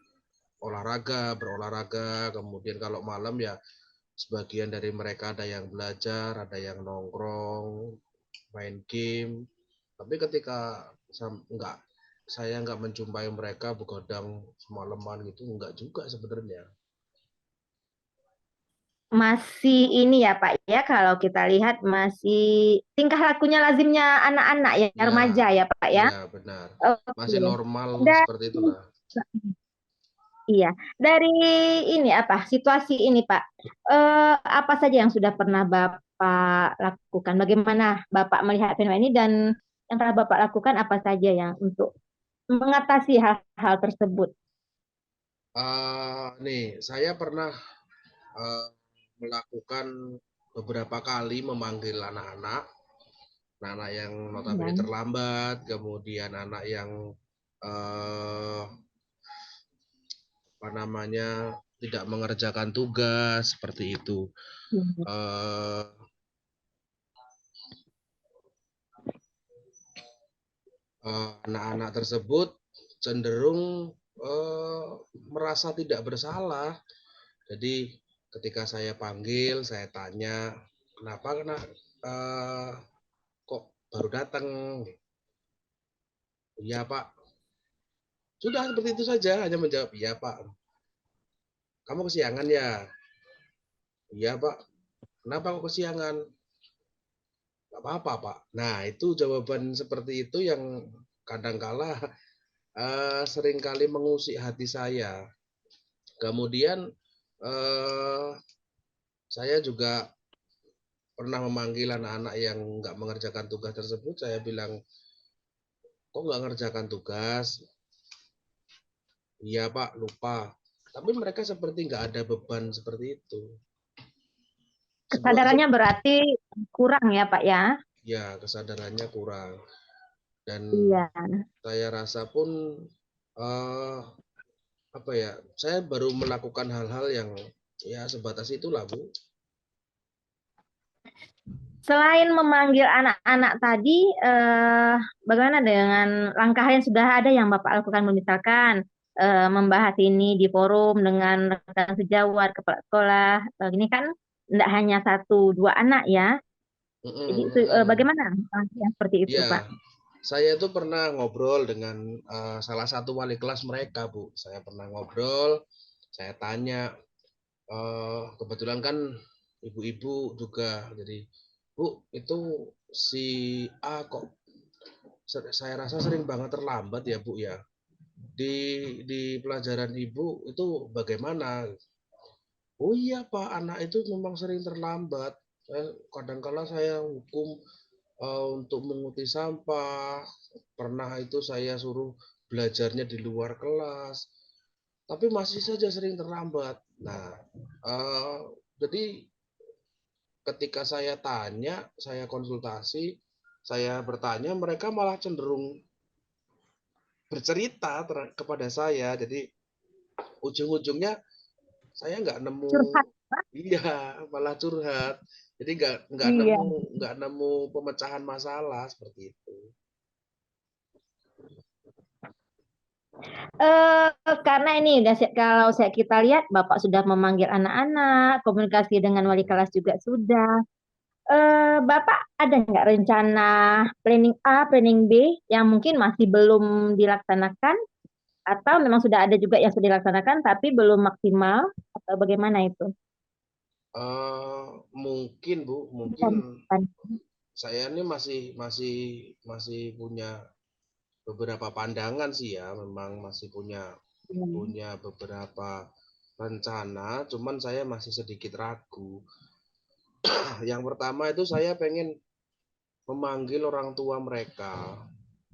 berolahraga, kemudian kalau malam ya sebagian dari mereka ada yang belajar, ada yang nongkrong, main game. Tapi ketika saya nggak menjumpai mereka begadang semalaman gitu, nggak juga sebenarnya. Masih ini ya Pak ya, kalau kita lihat masih tingkah lakunya lazimnya anak-anak ya, Ya, remaja ya Pak ya. iya benar. Oke. Masih normal Dan seperti itulah. iya, dari ini apa situasi ini Pak, apa saja yang sudah pernah Bapak lakukan? Bagaimana Bapak melihat fenomena ini dan yang telah Bapak lakukan apa saja yang untuk mengatasi hal-hal tersebut? Nih, saya pernah melakukan beberapa kali memanggil anak-anak yang notabene Ya. terlambat, kemudian anak yang eh, apa namanya, tidak mengerjakan tugas seperti itu. Eh, Anak-anak tersebut cenderung merasa tidak bersalah. Jadi ketika saya panggil, saya tanya, kenapa kok baru datang? Iya Pak. Sudah seperti itu saja, hanya menjawab iya Pak. Kamu kesiangan ya? Iya Pak. Kenapa kok kesiangan? Gak apa-apa Pak. Nah itu jawaban seperti itu yang kadangkala seringkali mengusik hati saya. Kemudian saya juga pernah memanggil anak-anak yang nggak mengerjakan tugas tersebut. Saya bilang, kok nggak ngerjakan tugas? Iya Pak, lupa. Tapi mereka seperti nggak ada beban seperti itu. Kesadarannya berarti kurang ya Pak ya? Ya, kesadarannya kurang. Dan Iya. saya rasa pun apa ya? Saya baru melakukan hal-hal yang ya sebatas itulah, Bu. Selain memanggil anak-anak tadi, bagaimana dengan langkah yang sudah ada yang Bapak lakukan? Misalkan membahas ini di forum dengan rekan sejawat, kepala sekolah. Ini kan tidak hanya satu dua anak ya. Jadi bagaimana yang seperti itu, Ya, Pak? saya itu pernah ngobrol dengan salah satu wali kelas mereka, Bu. Saya pernah ngobrol, saya tanya, kebetulan kan ibu-ibu juga, jadi Bu, itu si A kok saya rasa sering banget terlambat ya Bu ya. Di pelajaran Ibu itu bagaimana? Oh iya Pak, anak itu memang sering terlambat. Kadangkala saya hukum untuk menguti sampah. Pernah itu saya suruh belajarnya di luar kelas, tapi masih saja sering terlambat. Nah, jadi ketika saya tanya, saya konsultasi, saya bertanya, mereka malah cenderung bercerita kepada saya. Jadi ujung-ujungnya saya nggak nemu, Curhat, Pak? iya malah curhat. Jadi Iya. nggak nemu pemecahan masalah seperti itu. Karena ini kalau kita lihat Bapak sudah memanggil anak-anak, komunikasi dengan wali kelas juga sudah. Bapak ada nggak rencana planning A, planning B yang mungkin masih belum dilaksanakan atau memang sudah ada juga yang sudah dilaksanakan tapi belum maksimal atau bagaimana itu? Mungkin Bu, mungkin saya ini masih punya beberapa pandangan sih ya, memang masih punya beberapa rencana, cuman saya masih sedikit ragu. Yang pertama itu saya pengen memanggil orang tua mereka.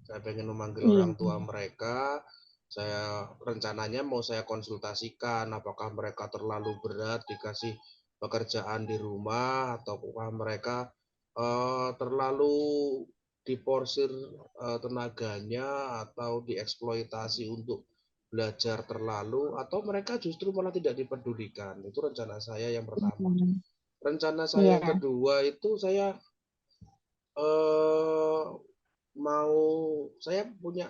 Saya pengen memanggil orang tua mereka. Saya rencananya mau saya konsultasikan apakah mereka terlalu berat dikasih pekerjaan di rumah ataukah mereka terlalu diporsir tenaganya atau dieksploitasi untuk belajar terlalu atau mereka justru malah tidak dipedulikan. Itu rencana saya yang pertama. Rencana saya yang kedua itu saya mau saya punya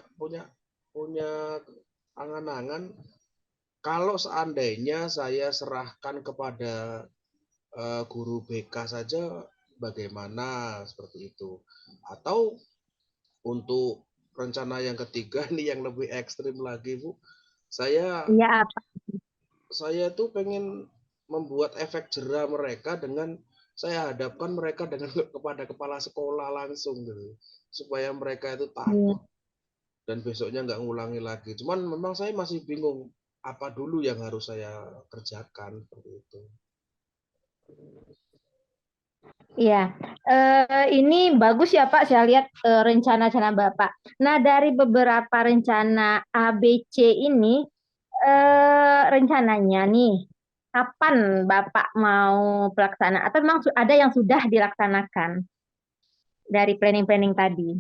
angan-angan kalau seandainya saya serahkan kepada guru BK saja bagaimana seperti itu, atau untuk rencana yang ketiga ini yang lebih ekstrim lagi Bu, saya tuh pengen membuat efek jera mereka dengan saya hadapkan mereka dengan kepada kepala sekolah langsung gitu, supaya mereka itu takut dan besoknya nggak ngulangi lagi. Cuman memang saya masih bingung apa dulu yang harus saya kerjakan seperti itu. Iya, ini bagus ya Pak. Saya lihat rencana-rencana Bapak. Nah, dari beberapa rencana A, B, C ini, rencananya nih, kapan Bapak mau pelaksanaan? Atau memang ada yang sudah dilaksanakan dari planning-planning tadi?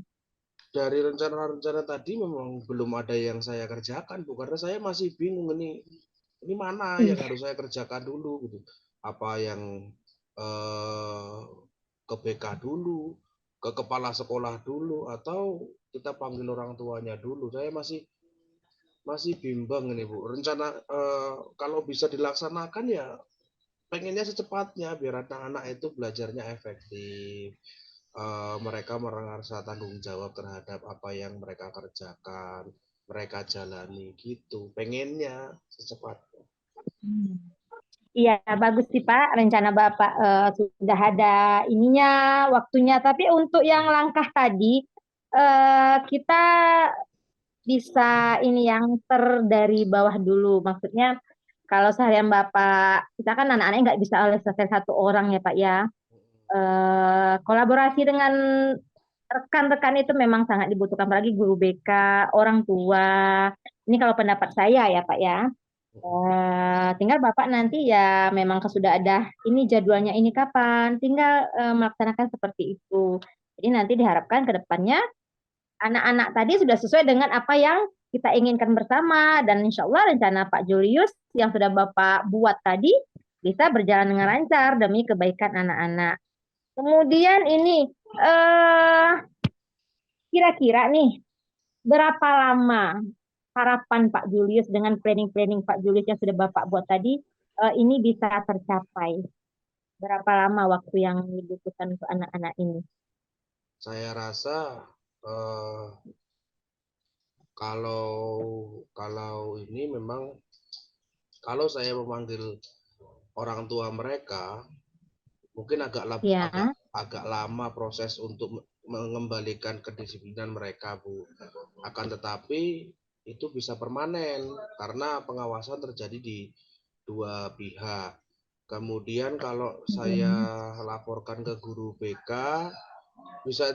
dari rencana-rencana tadi memang belum ada yang saya kerjakan, Bu, karena saya masih bingung ini mana yang harus saya kerjakan dulu gitu. Apa yang ke BK dulu, ke kepala sekolah dulu, atau kita panggil orang tuanya dulu. Saya masih bimbang ini, Bu. Rencana kalau bisa dilaksanakan ya pengennya secepatnya biar anak-anak itu belajarnya efektif. Mereka merasa tanggung jawab terhadap apa yang mereka kerjakan, mereka jalani gitu. Pengennya secepatnya. Iya, bagus sih Pak. Rencana Bapak sudah ada ininya, waktunya. Tapi untuk yang langkah tadi, kita bisa ini yang dari bawah dulu. Maksudnya kalau seharian Bapak, kita kan anak-anaknya nggak bisa oleh selesai satu orang ya Pak ya. Kolaborasi dengan rekan-rekan itu memang sangat dibutuhkan, apalagi guru BK, orang tua. Ini kalau pendapat saya ya Pak ya. Tinggal Bapak nanti ya memang sudah ada ini jadwalnya ini kapan, tinggal melaksanakan seperti itu. Jadi nanti diharapkan ke depannya anak-anak tadi sudah sesuai dengan apa yang kita inginkan bersama, dan insya Allah rencana Pak Julius yang sudah Bapak buat tadi bisa berjalan dengan lancar demi kebaikan anak-anak. Kemudian ini kira-kira nih berapa lama harapan Pak Julius dengan planning-planning Pak Julius yang sudah Bapak buat tadi ini bisa tercapai? Berapa lama waktu yang dibutuhkan untuk anak-anak ini? Saya rasa kalau ini memang kalau saya memanggil orang tua mereka mungkin agak lama proses untuk mengembalikan kedisiplinan mereka, Bu. Akan tetapi itu bisa permanen karena pengawasan terjadi di dua pihak. Kemudian kalau saya laporkan ke guru BK, bisa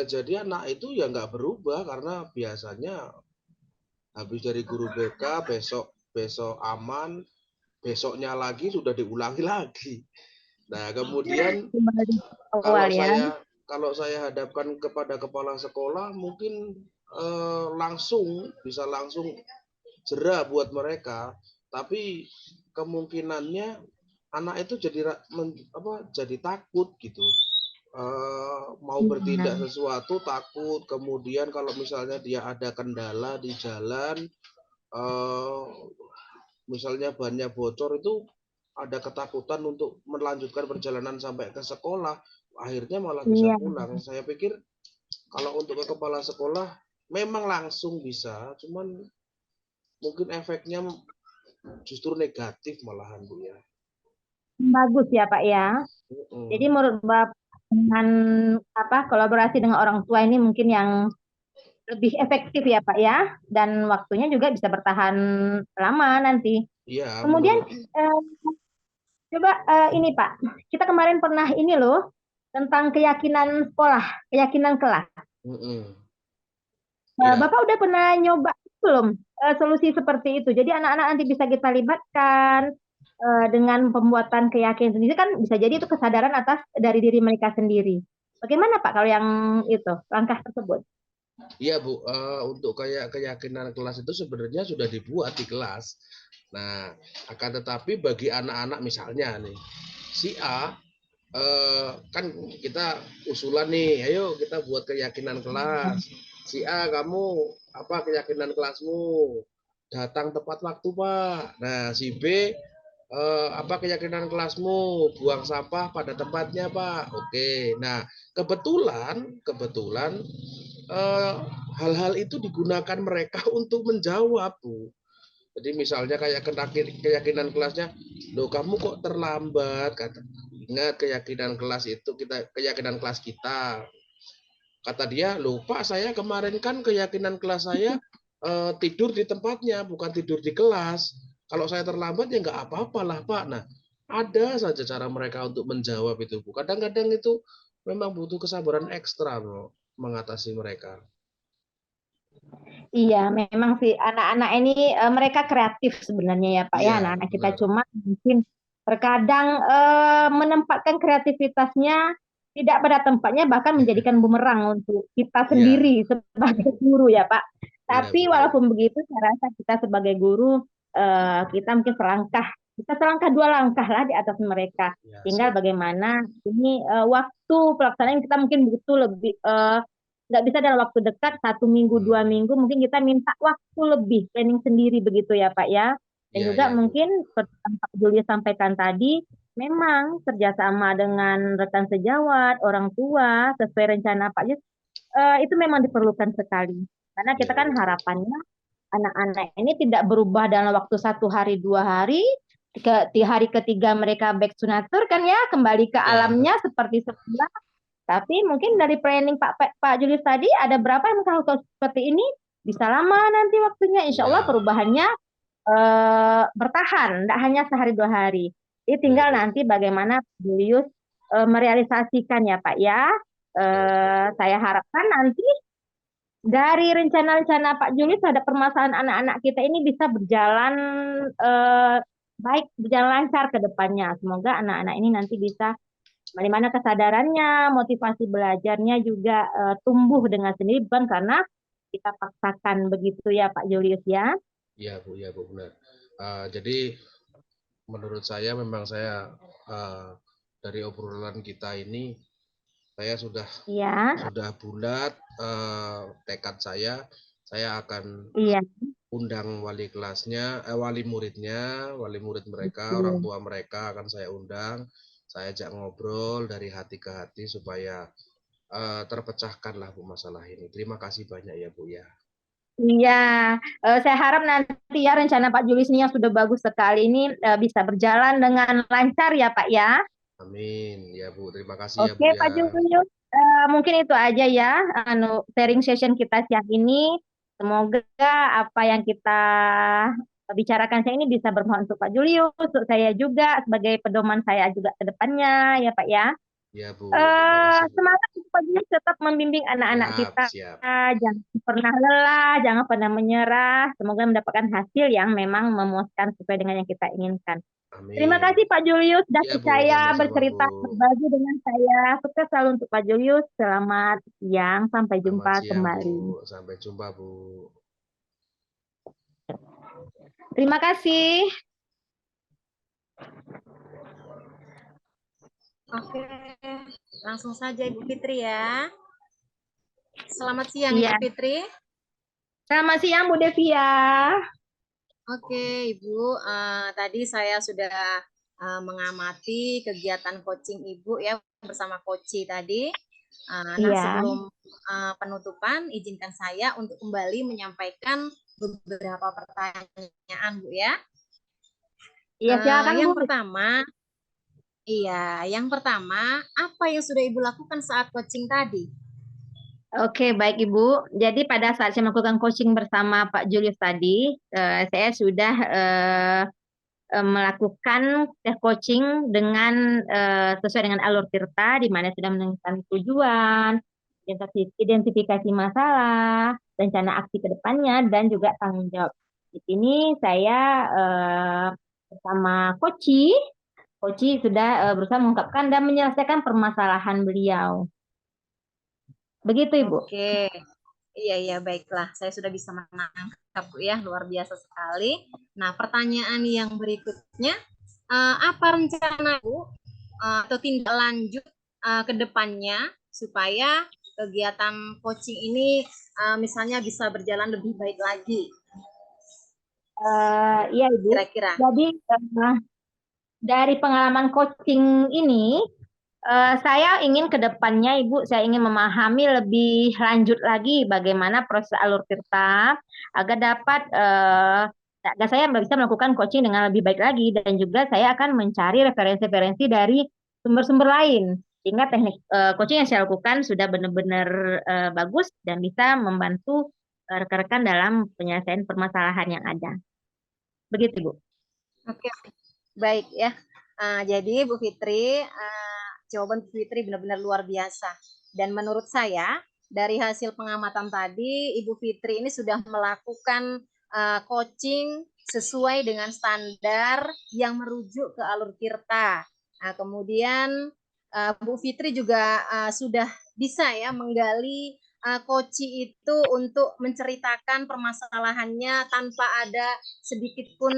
jadi anak itu ya nggak berubah karena biasanya habis dari guru BK besok aman, besoknya lagi sudah diulangi lagi. Nah, kemudian kalau saya hadapkan kepada kepala sekolah mungkin bisa langsung jera buat mereka, tapi kemungkinannya anak itu jadi takut gitu. Mau bertindak sesuatu takut, kemudian kalau misalnya dia ada kendala di jalan, misalnya bannya bocor, itu ada ketakutan untuk melanjutkan perjalanan sampai ke sekolah, akhirnya malah bisa pulang. Saya pikir kalau untuk ke kepala sekolah memang langsung bisa, cuman mungkin efeknya justru negatif malahan, Bu ya. Bagus ya Pak ya. Jadi menurut Bapak dengan kolaborasi dengan orang tua ini mungkin yang lebih efektif ya Pak ya, dan waktunya juga bisa bertahan lama nanti. Iya. Kemudian coba ini Pak, kita kemarin pernah ini loh tentang keyakinan sekolah, keyakinan kelas. Bapak udah pernah nyoba belum solusi seperti itu? Jadi anak-anak nanti bisa kita libatkan dengan pembuatan keyakinan sendiri, kan bisa jadi itu kesadaran atas dari diri mereka sendiri. Bagaimana Pak kalau yang itu langkah tersebut? Iya Bu, untuk keyakinan kelas itu sebenarnya sudah dibuat di kelas. Nah, akan tetapi bagi anak-anak misalnya nih, si A kan kita usulan nih, ayo kita buat keyakinan kelas. Si A, kamu apa keyakinan kelasmu? Datang tepat waktu, Pak. Nah, si B, apa keyakinan kelasmu? Buang sampah pada tempatnya, Pak. Oke. Nah, kebetulan hal-hal itu digunakan mereka untuk menjawab, Bu. Jadi misalnya kayak keyakinan kelasnya, loh kamu kok terlambat, kata. Ingat keyakinan kelas itu keyakinan kelas kita. Kata dia, lupa saya kemarin kan keyakinan kelas saya tidur di tempatnya, bukan tidur di kelas. Kalau saya terlambat ya nggak apa-apalah Pak. Nah, ada saja cara mereka untuk menjawab itu, Bu. Kadang-kadang itu memang butuh kesabaran ekstra, Bu, mengatasi mereka. Iya, memang sih anak-anak ini mereka kreatif sebenarnya ya Pak ya, anak-anak kita cuma mungkin terkadang menempatkan kreativitasnya tidak pada tempatnya, bahkan menjadikan bumerang untuk kita Iya, sendiri sebagai guru ya Pak. iya Tapi Bu, iya. walaupun begitu, saya rasa kita sebagai guru, kita mungkin kita selangkah dua langkah lah di atas mereka. Ya, Tinggal siap. bagaimana ini waktu pelaksanaan kita mungkin butuh lebih, nggak bisa dalam waktu dekat, 1 minggu, 2 minggu, mungkin kita minta waktu lebih, planning sendiri begitu ya Pak ya. Dan Iya, juga iya Bu. mungkin seperti yang Pak Julia sampaikan tadi, memang kerjasama dengan rekan sejawat, orang tua, sesuai rencana Pak Yus, itu memang diperlukan sekali. Karena Iya, kita kan iya Bu. harapannya anak-anak ini tidak berubah dalam waktu 1 hari, 2 hari, di hari ketiga mereka back to nature kan ya, kembali ke Iya, alamnya seperti semula. Tapi mungkin dari planning Pak Julius tadi, ada berapa yang melakukan seperti ini, bisa lama nanti waktunya. Insya Allah iya, perubahannya bertahan, tidak hanya sehari 2 hari. Jadi iya tinggal Bu. nanti bagaimana Julius merealisasikan ya Pak ya. Betul. Saya harapkan nanti dari rencana-rencana Pak Julius terhadap permasalahan anak-anak kita ini bisa berjalan eh, baik, berjalan lancar ke depannya. Semoga anak-anak ini nanti bisa, di mana kesadarannya, motivasi belajarnya juga tumbuh dengan sendiri, bukan karena kita paksakan begitu ya Pak Julius ya. Iya Bu, benar. Jadi menurut saya memang dari obrolan kita ini, saya Iya, sudah bulat tekad saya akan iya, undang wali kelasnya, wali murid mereka, orang betul. tua mereka akan saya undang, saya ajak ngobrol dari hati ke hati supaya terpecahkanlah Bu masalah ini. Terima kasih banyak ya Bu ya. Iya, saya harap nanti ya rencana Pak Julius ini yang sudah bagus sekali ini bisa berjalan dengan lancar ya Pak ya. Amin ya Bu. Terima kasih ya Oke Bu Pak ya. Julius, mungkin itu aja ya, sharing session kita siang ini. Semoga apa yang kita bicarakan saya ini bisa bermanfaat untuk Pak Julius, untuk saya juga sebagai pedoman saya juga ke depannya ya Pak ya. Ya Bu, terima kasih Bu. Semangat Pak Julius tetap membimbing anak-anak Siap, kita, siap. jangan pernah lelah, jangan pernah menyerah. Semoga mendapatkan hasil yang memang memuaskan sesuai dengan yang kita inginkan. Terima Amin. kasih Pak Julius sudah Ya Bu, percaya sama-sama Bu. bercerita, berbagi dengan saya. Sukses selalu untuk Pak Julius. Selamat siang, sampai Selamat jumpa siang Bu. kembali. Sampai jumpa Bu. Terima kasih. Oke, langsung saja Ibu Fitri ya. Selamat siang Iya, Ibu Fitri. selamat siang Bu Devia. Oke Ibu, tadi saya sudah mengamati kegiatan coaching Ibu ya bersama Koci tadi. Nah, Iya, sebelum penutupan, izinkan saya untuk kembali menyampaikan beberapa pertanyaan Bu ya. iya silakan Bu. Yang pertama, apa yang sudah Ibu lakukan saat coaching tadi? Oke, baik Ibu. Jadi pada saat saya melakukan coaching bersama Pak Julius tadi, saya sudah melakukan coaching dengan sesuai dengan alur Tirta, di mana sudah menentukan tujuan, identifikasi masalah, rencana aksi ke depannya, dan juga tanggung jawab. Di sini saya bersama Koci sudah berusaha mengungkapkan dan menyelesaikan permasalahan beliau. Begitu Ibu. Oke, iya baiklah. Saya sudah bisa menangkap Bu ya, luar biasa sekali. Nah, pertanyaan yang berikutnya, apa rencana Bu atau tindak lanjut ke depannya supaya kegiatan coaching ini misalnya bisa berjalan lebih baik lagi? Iya Ibu. Kira-kira. Jadi dari pengalaman coaching ini, saya ingin ke depannya Ibu, saya ingin memahami lebih lanjut lagi bagaimana proses alur Tirta agar dapat agar saya bisa melakukan coaching dengan lebih baik lagi, dan juga saya akan mencari referensi-referensi dari sumber-sumber lain sehingga teknik coaching yang saya lakukan sudah benar-benar bagus dan bisa membantu rekan-rekan dalam penyelesaian permasalahan yang ada. Begitu Bu. Oke, baik ya. Jadi Bu Fitri, jawaban Bu Fitri benar-benar luar biasa. Dan menurut saya, dari hasil pengamatan tadi, Ibu Fitri ini sudah melakukan coaching sesuai dengan standar yang merujuk ke alur Tirta. Nah, kemudian Bu Fitri juga sudah bisa ya menggali Koci itu untuk menceritakan permasalahannya tanpa ada sedikit pun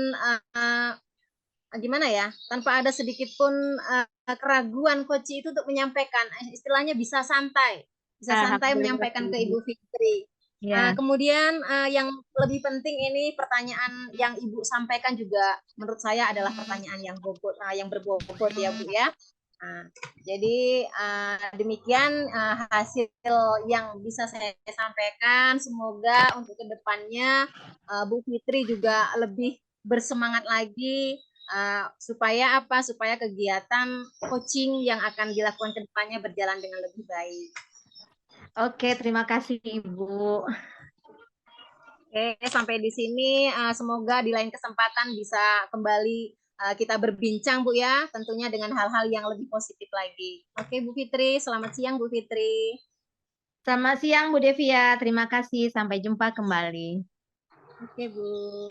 gimana ya, tanpa ada sedikit pun keraguan Koci itu untuk menyampaikan, istilahnya bisa santai menyampaikan ke Ibu Fitri. Ya. Kemudian yang lebih penting ini pertanyaan yang Ibu sampaikan juga menurut saya adalah pertanyaan yang bobot, yang berbobot ya Bu ya. Jadi demikian hasil yang bisa saya sampaikan. Semoga untuk kedepannya Bu Fitri juga lebih bersemangat lagi supaya apa? Supaya kegiatan coaching yang akan dilakukan kedepannya berjalan dengan lebih baik. Oke, terima kasih Ibu. Oke, sampai di sini. Semoga di lain kesempatan bisa kembali kita berbincang, Bu ya, tentunya dengan hal-hal yang lebih positif lagi. Oke, Bu Fitri, selamat siang, Bu Fitri. Selamat siang, Bu Devia. Terima kasih. Sampai jumpa kembali. Oke, Bu.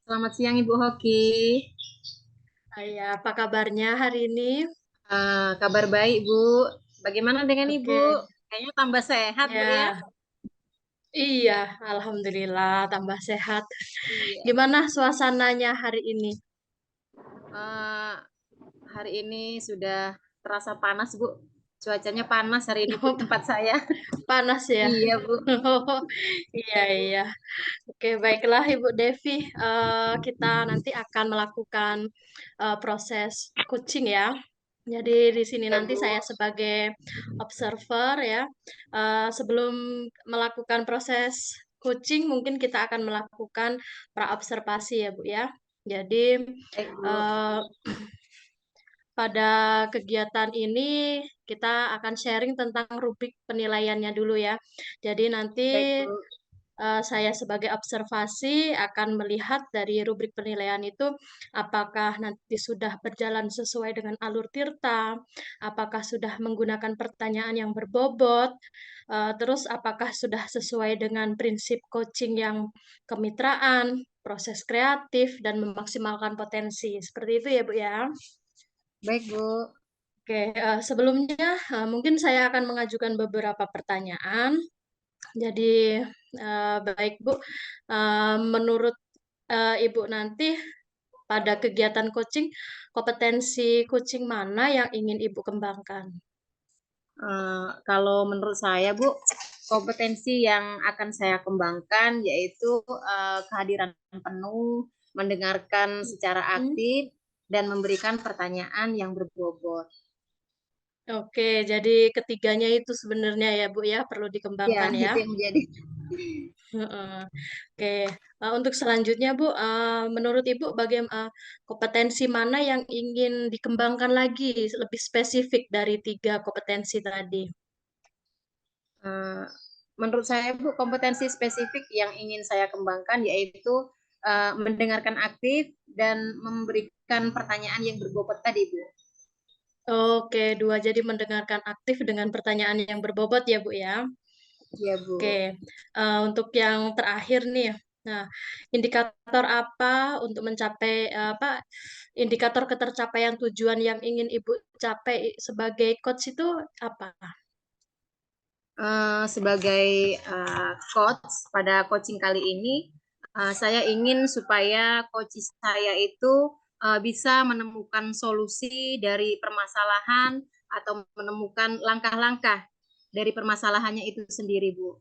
Selamat siang, Ibu Hoki. Ya, apa kabarnya hari ini? Kabar baik, Bu. Bagaimana dengan Ibu? Kayaknya tambah sehat, Bu ya? Iya, alhamdulillah tambah sehat. Iya. Gimana suasananya hari ini? Hari ini sudah terasa panas, Bu. Cuacanya panas hari ini di tempat saya. Panas ya? Iya, Bu. Iya. Oke, baiklah Ibu Devi. Kita nanti akan melakukan proses coaching ya. Jadi di sini Ya, nanti Bu. saya sebagai observer ya. Sebelum melakukan proses coaching, mungkin kita akan melakukan praobservasi ya Bu ya. Jadi Baik, Bu. pada kegiatan ini kita akan sharing tentang rubrik penilaiannya dulu ya. Jadi nanti Baik, Bu. saya sebagai observasi akan melihat dari rubrik penilaian itu apakah nanti sudah berjalan sesuai dengan alur Tirta, apakah sudah menggunakan pertanyaan yang berbobot, terus apakah sudah sesuai dengan prinsip coaching yang kemitraan, proses kreatif, dan memaksimalkan potensi. Seperti itu ya Bu ya. Baik, Bu. Oke, sebelumnya mungkin saya akan mengajukan beberapa pertanyaan. Jadi, baik Bu, menurut Ibu nanti pada kegiatan coaching, kompetensi coaching mana yang ingin Ibu kembangkan? Kalau menurut saya, Bu, kompetensi yang akan saya kembangkan yaitu kehadiran penuh, mendengarkan secara aktif, dan memberikan pertanyaan yang berbobot. Oke, jadi ketiganya itu sebenarnya ya Bu ya, perlu dikembangkan ya. Itu yang menjadi. Oke, untuk selanjutnya Bu, menurut Ibu bagaimana kompetensi mana yang ingin dikembangkan lagi lebih spesifik dari 3 kompetensi tadi? Menurut saya, Bu, kompetensi spesifik yang ingin saya kembangkan yaitu mendengarkan aktif dan memberikan pertanyaan yang berbobot tadi, Bu. Oke, 2 jadi mendengarkan aktif dengan pertanyaan yang berbobot ya Bu ya. Iya, Bu. Oke, untuk yang terakhir nih, nah indikator apa untuk mencapai indikator ketercapaian tujuan yang ingin Ibu capai sebagai coach itu apa? Sebagai coach pada coaching kali ini, saya ingin supaya coach saya itu bisa menemukan solusi dari permasalahan atau menemukan langkah-langkah dari permasalahannya itu sendiri, Bu.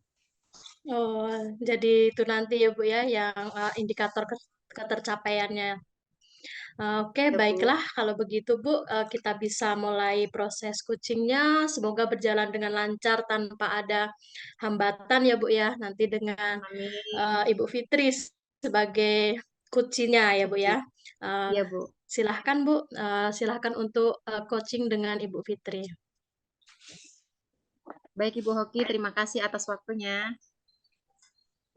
Oh, jadi itu nanti ya Bu ya yang indikator ketercapaiannya. Oke, Ya, Bu. baiklah kalau begitu Bu, kita bisa mulai proses coachingnya. Semoga berjalan dengan lancar tanpa ada hambatan ya Bu ya. Nanti dengan Amin. Ibu Fitri sebagai coachingnya ya Bu ya. Iya, Bu. Silahkan Bu, silahkan untuk coaching dengan Ibu Fitri. Baik, Ibu Hoki, terima kasih atas waktunya.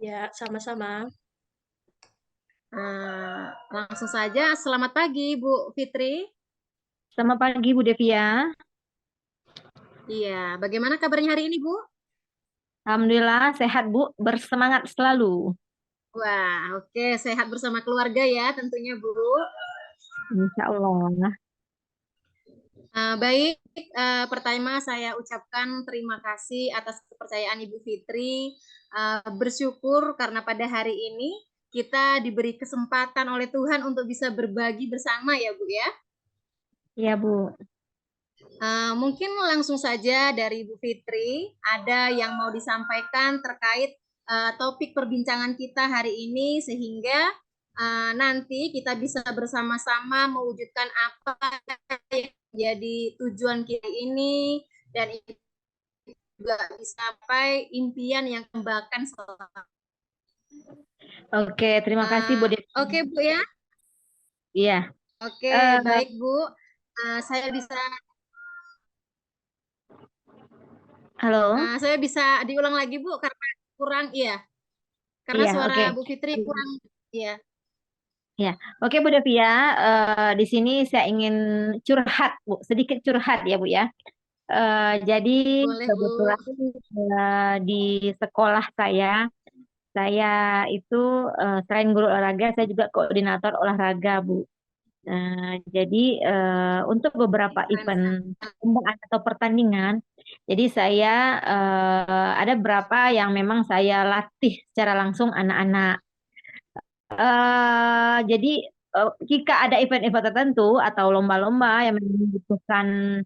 Ya, sama-sama. Langsung saja, selamat pagi, Bu Fitri. Selamat pagi, Bu Devia. Iya, bagaimana kabarnya hari ini, Bu? Alhamdulillah sehat, Bu. Bersemangat selalu. Wah, oke. Sehat bersama keluarga ya tentunya, Bu. Insya Allah. Baik, pertama saya ucapkan terima kasih atas kepercayaan Ibu Fitri. Bersyukur karena pada hari ini kita diberi kesempatan oleh Tuhan untuk bisa berbagi bersama ya Bu ya. Iya, Bu. Mungkin langsung saja dari Ibu Fitri, ada yang mau disampaikan terkait topik perbincangan kita hari ini sehingga nanti kita bisa bersama-sama mewujudkan apa yang menjadi tujuan kita ini dan itu juga dicapai impian yang kembangkan selama. Oke, terima kasih Bu Devi. Oke Bu ya. Iya. Oke, baik Bu. Saya bisa Halo. saya bisa diulang lagi Bu karena kurang karena Iya, suara oke. Bu Fitri kurang iya. Ya, oke Bu Devi ya. Di sini saya ingin curhat Bu, sedikit curhat ya Bu ya. Jadi Boleh Bu. kebetulan di sekolah saya itu selain guru olahraga, saya juga koordinator olahraga Bu. Jadi untuk beberapa event perlombaan atau pertandingan, jadi saya ada beberapa yang memang saya latih secara langsung anak-anak. Jadi jika ada event-event tertentu atau lomba-lomba yang membutuhkan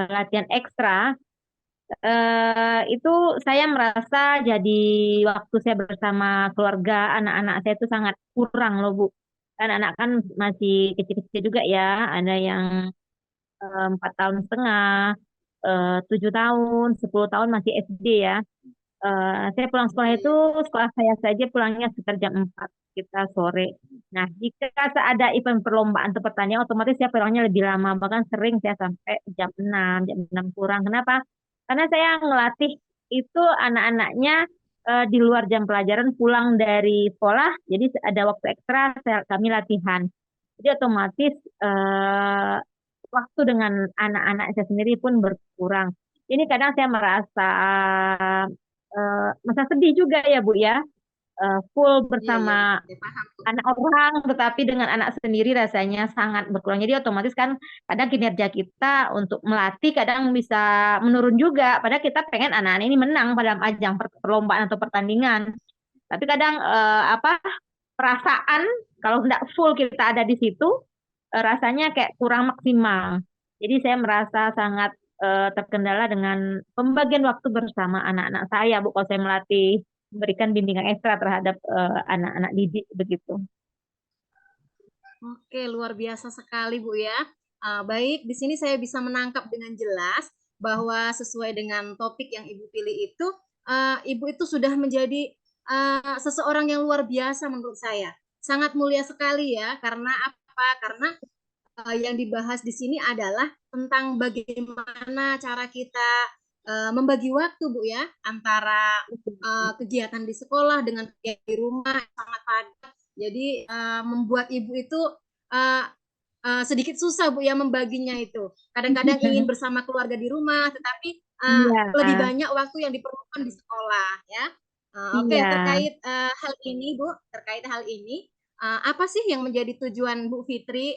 latihan ekstra, itu saya merasa jadi waktu saya bersama keluarga anak-anak saya itu sangat kurang loh Bu. Kan anak kan masih kecil-kecil juga ya, ada yang 4 tahun setengah, 7 tahun, 10 tahun masih SD ya. Saya pulang sekolah itu, sekolah saya saja pulangnya sekitar jam 4 kita sore. Nah, jika ada event perlombaan atau pertandingan, otomatis saya pulangnya lebih lama. Bahkan sering saya sampai jam 6 kurang. Kenapa? Karena saya ngelatih itu anak-anaknya di luar jam pelajaran pulang dari sekolah, jadi ada waktu ekstra kami latihan. Jadi otomatis eh, waktu dengan anak-anak saya sendiri pun berkurang. Ini kadang saya merasa sedih juga ya Bu ya. Full bersama Paham. anak orang, tetapi dengan anak sendiri rasanya sangat berkurang. Jadi otomatis kan kadang kinerja kita untuk melatih kadang bisa menurun juga. Padahal kita pengen anak-anak ini menang pada ajang perlombaan atau pertandingan. Tapi kadang perasaan kalau tidak full kita ada di situ, rasanya kayak kurang maksimal. Jadi saya merasa sangat terkendala dengan pembagian waktu bersama anak-anak saya, Bu, kalau saya melatih, memberikan bimbingan ekstra terhadap anak-anak didik begitu. Oke, luar biasa sekali Bu ya. Baik, di sini saya bisa menangkap dengan jelas bahwa sesuai dengan topik yang Ibu pilih itu, Ibu itu sudah menjadi seseorang yang luar biasa menurut saya. Sangat mulia sekali ya, karena apa? Karena yang dibahas di sini adalah tentang bagaimana cara kita membagi waktu Bu ya, antara kegiatan di sekolah dengan kegiatan di rumah sangat padat. Jadi membuat Ibu itu sedikit susah Bu ya membaginya itu. Kadang-kadang ingin bersama keluarga di rumah, tetapi lebih banyak waktu yang diperlukan di sekolah ya. Oke, terkait hal ini Bu, terkait hal ini, apa sih yang menjadi tujuan Bu Fitri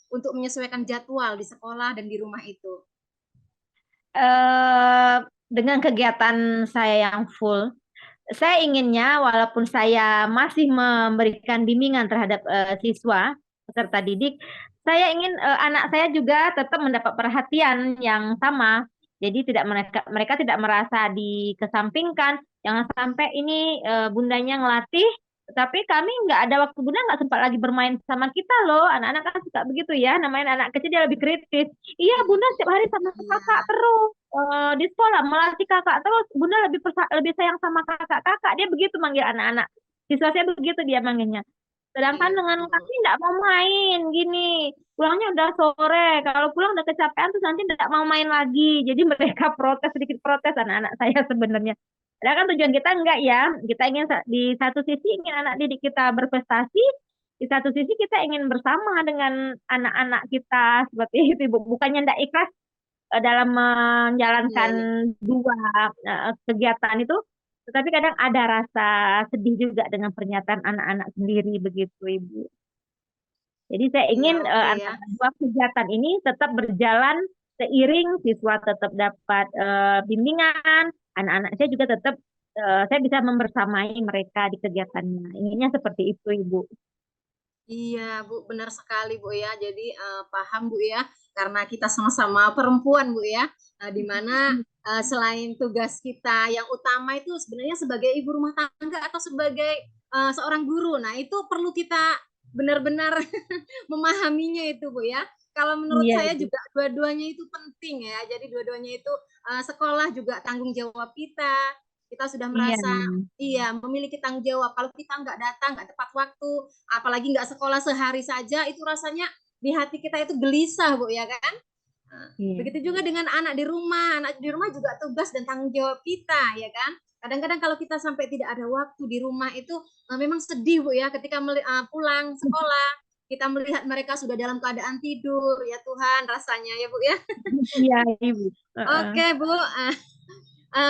untuk menyesuaikan jadwal di sekolah dan di rumah itu? Dengan kegiatan saya yang full, saya inginnya walaupun saya masih memberikan bimbingan terhadap siswa peserta didik, saya ingin anak saya juga tetap mendapat perhatian yang sama. Jadi mereka tidak merasa dikesampingkan. Jangan sampai ini bundanya ngelatih, tapi kami nggak ada waktu, bunda nggak sempat lagi bermain sama kita loh. Anak-anak kan suka begitu ya, namanya anak kecil dia lebih kritis. Iya, bunda setiap hari sama kakak terus di sekolah melatih kakak terus, bunda lebih sayang sama kakak-kakak. Dia begitu manggil anak-anak. Siswa saya begitu dia manggilnya. Sedangkan dengan kami tidak mau main gini. Pulangnya udah sore. Kalau pulang udah kecapean terus nanti tidak mau main lagi. Jadi mereka protes, sedikit protes anak-anak saya sebenarnya. Padahal kan tujuan kita enggak ya. Kita ingin di satu sisi ingin anak didik kita berprestasi, di satu sisi kita ingin bersama dengan anak-anak kita seperti itu, Ibu. Bukannya tidak ikhlas dalam menjalankan dua kegiatan itu, tetapi kadang ada rasa sedih juga dengan pernyataan anak-anak sendiri begitu, Ibu. Jadi saya Iya, ingin oke ya. antara dua kegiatan ini tetap berjalan seiring, siswa tetap dapat bimbingan, anak-anak saya juga tetap saya bisa membersamai mereka di kegiatannya. Inginnya seperti itu, Ibu. Iya, Bu, benar sekali, Bu ya. Jadi paham, Bu ya, karena kita sama-sama perempuan, Bu ya, di mana selain tugas kita yang utama itu sebenarnya sebagai ibu rumah tangga atau sebagai seorang guru. Nah, itu perlu kita benar-benar memahaminya itu, Bu ya. Kalau menurut Iya, saya Ibu. juga dua-duanya itu penting ya. Jadi dua-duanya itu sekolah juga tanggung jawab kita. Kita sudah Iya. merasa iya memiliki tanggung jawab. Kalau kita nggak datang, nggak tepat waktu, apalagi nggak sekolah sehari saja, itu rasanya di hati kita itu gelisah, Bu ya kan? Iya. Begitu juga dengan anak di rumah. Anak di rumah juga tugas dan tanggung jawab kita, ya kan? Kadang-kadang kalau kita sampai tidak ada waktu di rumah itu memang sedih, Bu ya, ketika pulang sekolah kita melihat mereka sudah dalam keadaan tidur, ya Tuhan rasanya ya Bu ya. Iya, Ibu. Oke Bu,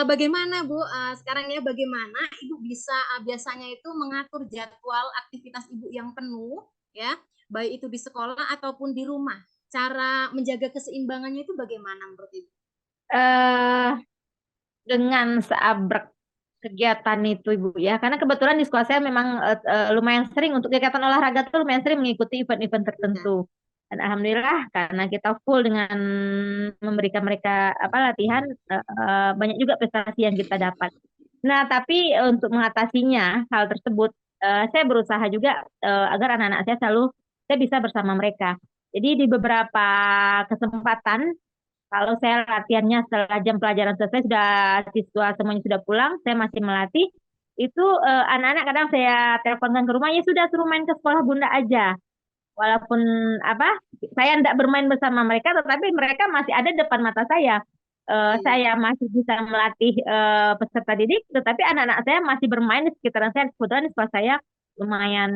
bagaimana Bu sekarang ya bagaimana Ibu bisa biasanya itu mengatur jadwal aktivitas Ibu yang penuh ya, baik itu di sekolah ataupun di rumah. Cara menjaga keseimbangannya itu bagaimana menurut Ibu? Dengan seabrek kegiatan itu, Ibu ya. Karena kebetulan di sekolah saya memang lumayan sering untuk kegiatan olahraga tuh lumayan sering mengikuti event-event tertentu. Dan alhamdulillah karena kita full dengan memberikan mereka latihan, banyak juga prestasi yang kita dapat. Nah, tapi untuk mengatasinya hal tersebut, saya berusaha juga agar anak-anak saya saya bisa bersama mereka. Jadi di beberapa kesempatan kalau saya latihannya setelah jam pelajaran selesai, sudah siswa semuanya sudah pulang, saya masih melatih. Itu anak-anak kadang saya teleponkan ke rumah, ya sudah suruh main ke sekolah Bunda aja. Walaupun saya tidak bermain bersama mereka, tetapi mereka masih ada depan mata saya. Saya masih bisa melatih peserta didik, tetapi anak-anak saya masih bermain di sekitaran saya. Kebetulan di sekolah saya lumayan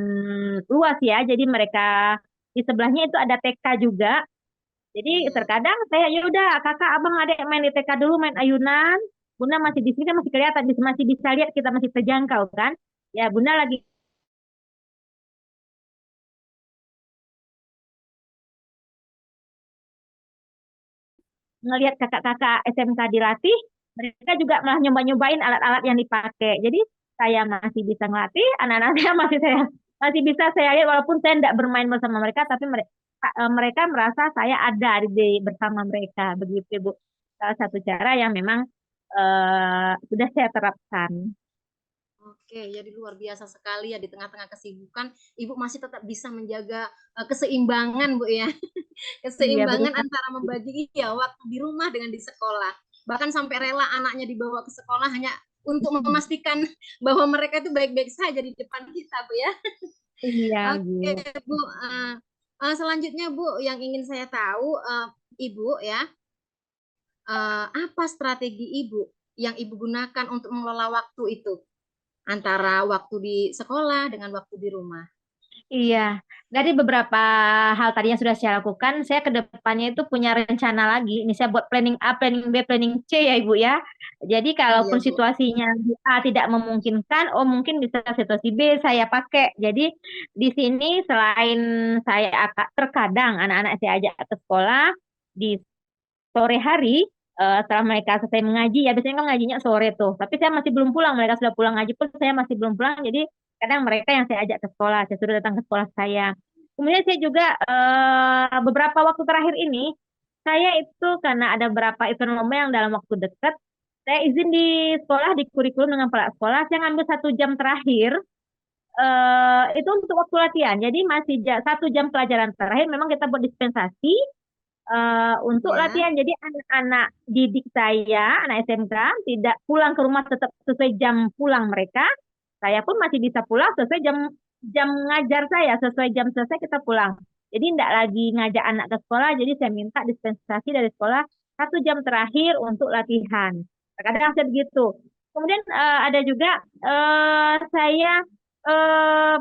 luas ya, jadi mereka di sebelahnya itu ada TK juga. Jadi terkadang saya ya udah kakak abang adek main di TK dulu main ayunan. Bunda masih di sini kan masih kelihatan masih bisa lihat kita masih terjangkau kan. Ya Bunda lagi ngelihat kakak-kakak SMK dilatih, mereka juga malah nyoba-nyobain alat-alat yang dipakai. Jadi saya masih bisa ngelatih, anak-anak saya masih bisa saya lihat walaupun saya tidak bermain bersama mereka, tapi mereka merasa saya ada bersama mereka. Begitu Bu. Salah satu cara yang memang sudah saya terapkan. Oke, jadi luar biasa sekali ya di tengah-tengah kesibukan, Ibu masih tetap bisa menjaga keseimbangan, Bu ya. Keseimbangan Iya, antara membagi waktu di rumah dengan di sekolah. Bahkan sampai rela anaknya dibawa ke sekolah hanya untuk memastikan bahwa mereka itu baik-baik saja di depan kita, Bu ya. Iya, Oke, Bu. Bu. Selanjutnya, Bu, yang ingin saya tahu, Ibu ya, apa strategi Ibu yang Ibu gunakan untuk mengelola waktu itu? Antara waktu di sekolah dengan waktu di rumah. Iya, dari beberapa hal tadi yang sudah saya lakukan, saya ke depannya itu punya rencana lagi. Ini saya buat planning A, planning B, planning C ya Ibu ya. Jadi Iya, kalaupun Bu. situasinya di A tidak memungkinkan, oh mungkin bisa situasi B saya pakai. Jadi di sini selain saya terkadang anak-anak saya ajak ke sekolah di sore hari, setelah mereka selesai mengaji, ya biasanya kan ngajinya sore tuh. Tapi saya masih belum pulang, mereka sudah pulang ngaji pun saya masih belum pulang. Jadi kadang mereka yang saya ajak ke sekolah, saya sudah datang ke sekolah saya. Kemudian saya juga beberapa waktu terakhir ini, saya itu karena ada beberapa event lomba yang dalam waktu dekat, saya izin di sekolah, di kurikulum dengan kepala sekolah, saya ngambil 1 jam terakhir, itu untuk waktu latihan. Jadi masih 1 jam pelajaran terakhir, memang kita buat dispensasi, untuk latihan. Jadi anak-anak didik saya, anak SMK, tidak pulang ke rumah tetap sesuai jam pulang mereka. Saya pun masih bisa pulang sesuai jam jam ngajar saya, sesuai jam selesai kita pulang. Jadi tidak lagi ngajak anak ke sekolah, jadi saya minta dispensasi dari sekolah 1 jam terakhir untuk latihan. Kadang saya begitu. Kemudian ada juga saya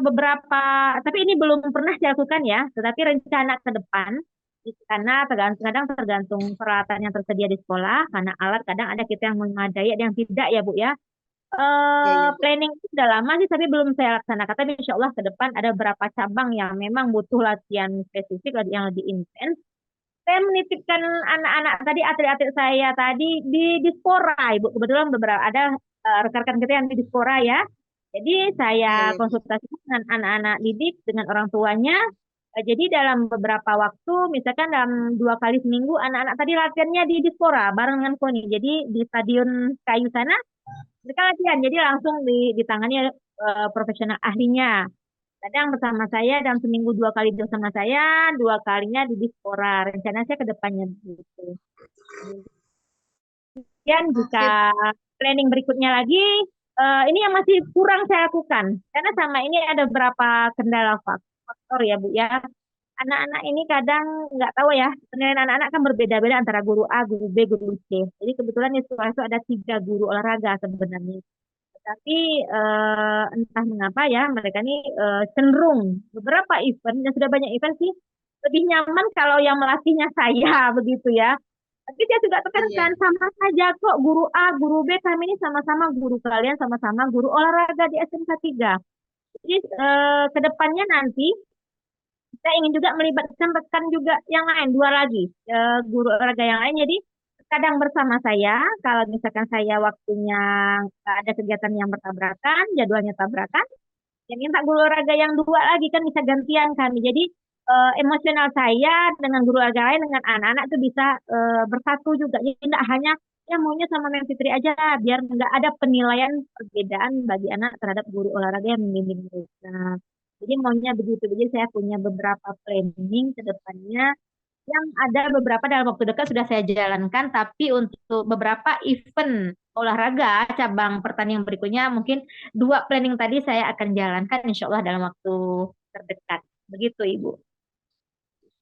beberapa, tapi ini belum pernah saya lakukan ya, tetapi rencana ke depan karena tergantung peralatan yang tersedia di sekolah, karena alat kadang ada kita yang memadai, ada yang tidak ya Bu ya. Ya, ya, Bu. Planning itu udah lama sih, tapi belum saya laksanakan. Tapi insya Allah ke depan ada beberapa cabang yang memang butuh latihan spesifik, yang lebih intens. Saya menitipkan anak-anak tadi, atlet-atlet saya tadi di Dispora, Ibu. Kebetulan beberapa ada rekan-rekan kita yang di Dispora ya. Jadi saya Ya, ya, Bu. konsultasi dengan anak-anak didik, dengan orang tuanya. Jadi dalam beberapa waktu, misalkan dalam 2 kali seminggu, anak-anak tadi latihannya di Dispora bareng dengan KONI. Jadi di Stadion Kayu sana, mereka latihan. Jadi langsung ditangani profesional ahlinya. Kadang bersama saya dalam seminggu 2 kali bersama saya, 2 kalinya di Dispora. Rencana saya ke depannya begitu. Kemudian jika Oke, planning berikutnya lagi, ini yang masih kurang saya lakukan. Karena sama ini ada beberapa kendala faktor ya Bu ya. Anak-anak ini kadang nggak tahu ya, penilaian anak-anak kan berbeda-beda antara guru A, guru B, guru C. Jadi kebetulan di sekolah itu ada 3 guru olahraga sebenarnya. Tapi entah mengapa ya mereka ini cenderung beberapa event, dan sudah banyak event sih, lebih nyaman kalau yang melatihnya saya begitu ya. Tapi saya juga iya. tekankan sama saja kok, guru A, guru B, kami ini sama-sama guru, kalian sama-sama guru olahraga di SMK 3. Jadi ke depannya nanti kita ingin juga melibatkan rekan juga yang lain, 2 lagi guru olahraga yang lain. Jadi kadang bersama saya, kalau misalkan saya waktunya ada kegiatan yang bertabrakan, jadwalnya tabrakan, ya minta guru olahraga yang 2 lagi, kan bisa gantian kami. Jadi emosional saya dengan guru olahraga lain, dengan anak-anak itu bisa bersatu juga. Jadi tidak hanya ya maunya sama Mem Fitri aja, biar nggak ada penilaian perbedaan bagi anak terhadap guru olahraga yang membimbing mereka. Jadi maunya begitu. Jadi saya punya beberapa planning ke depannya, yang ada beberapa dalam waktu dekat sudah saya jalankan, tapi untuk beberapa event olahraga cabang pertandingan berikutnya, mungkin 2 planning tadi saya akan jalankan insya Allah dalam waktu terdekat. Begitu Ibu.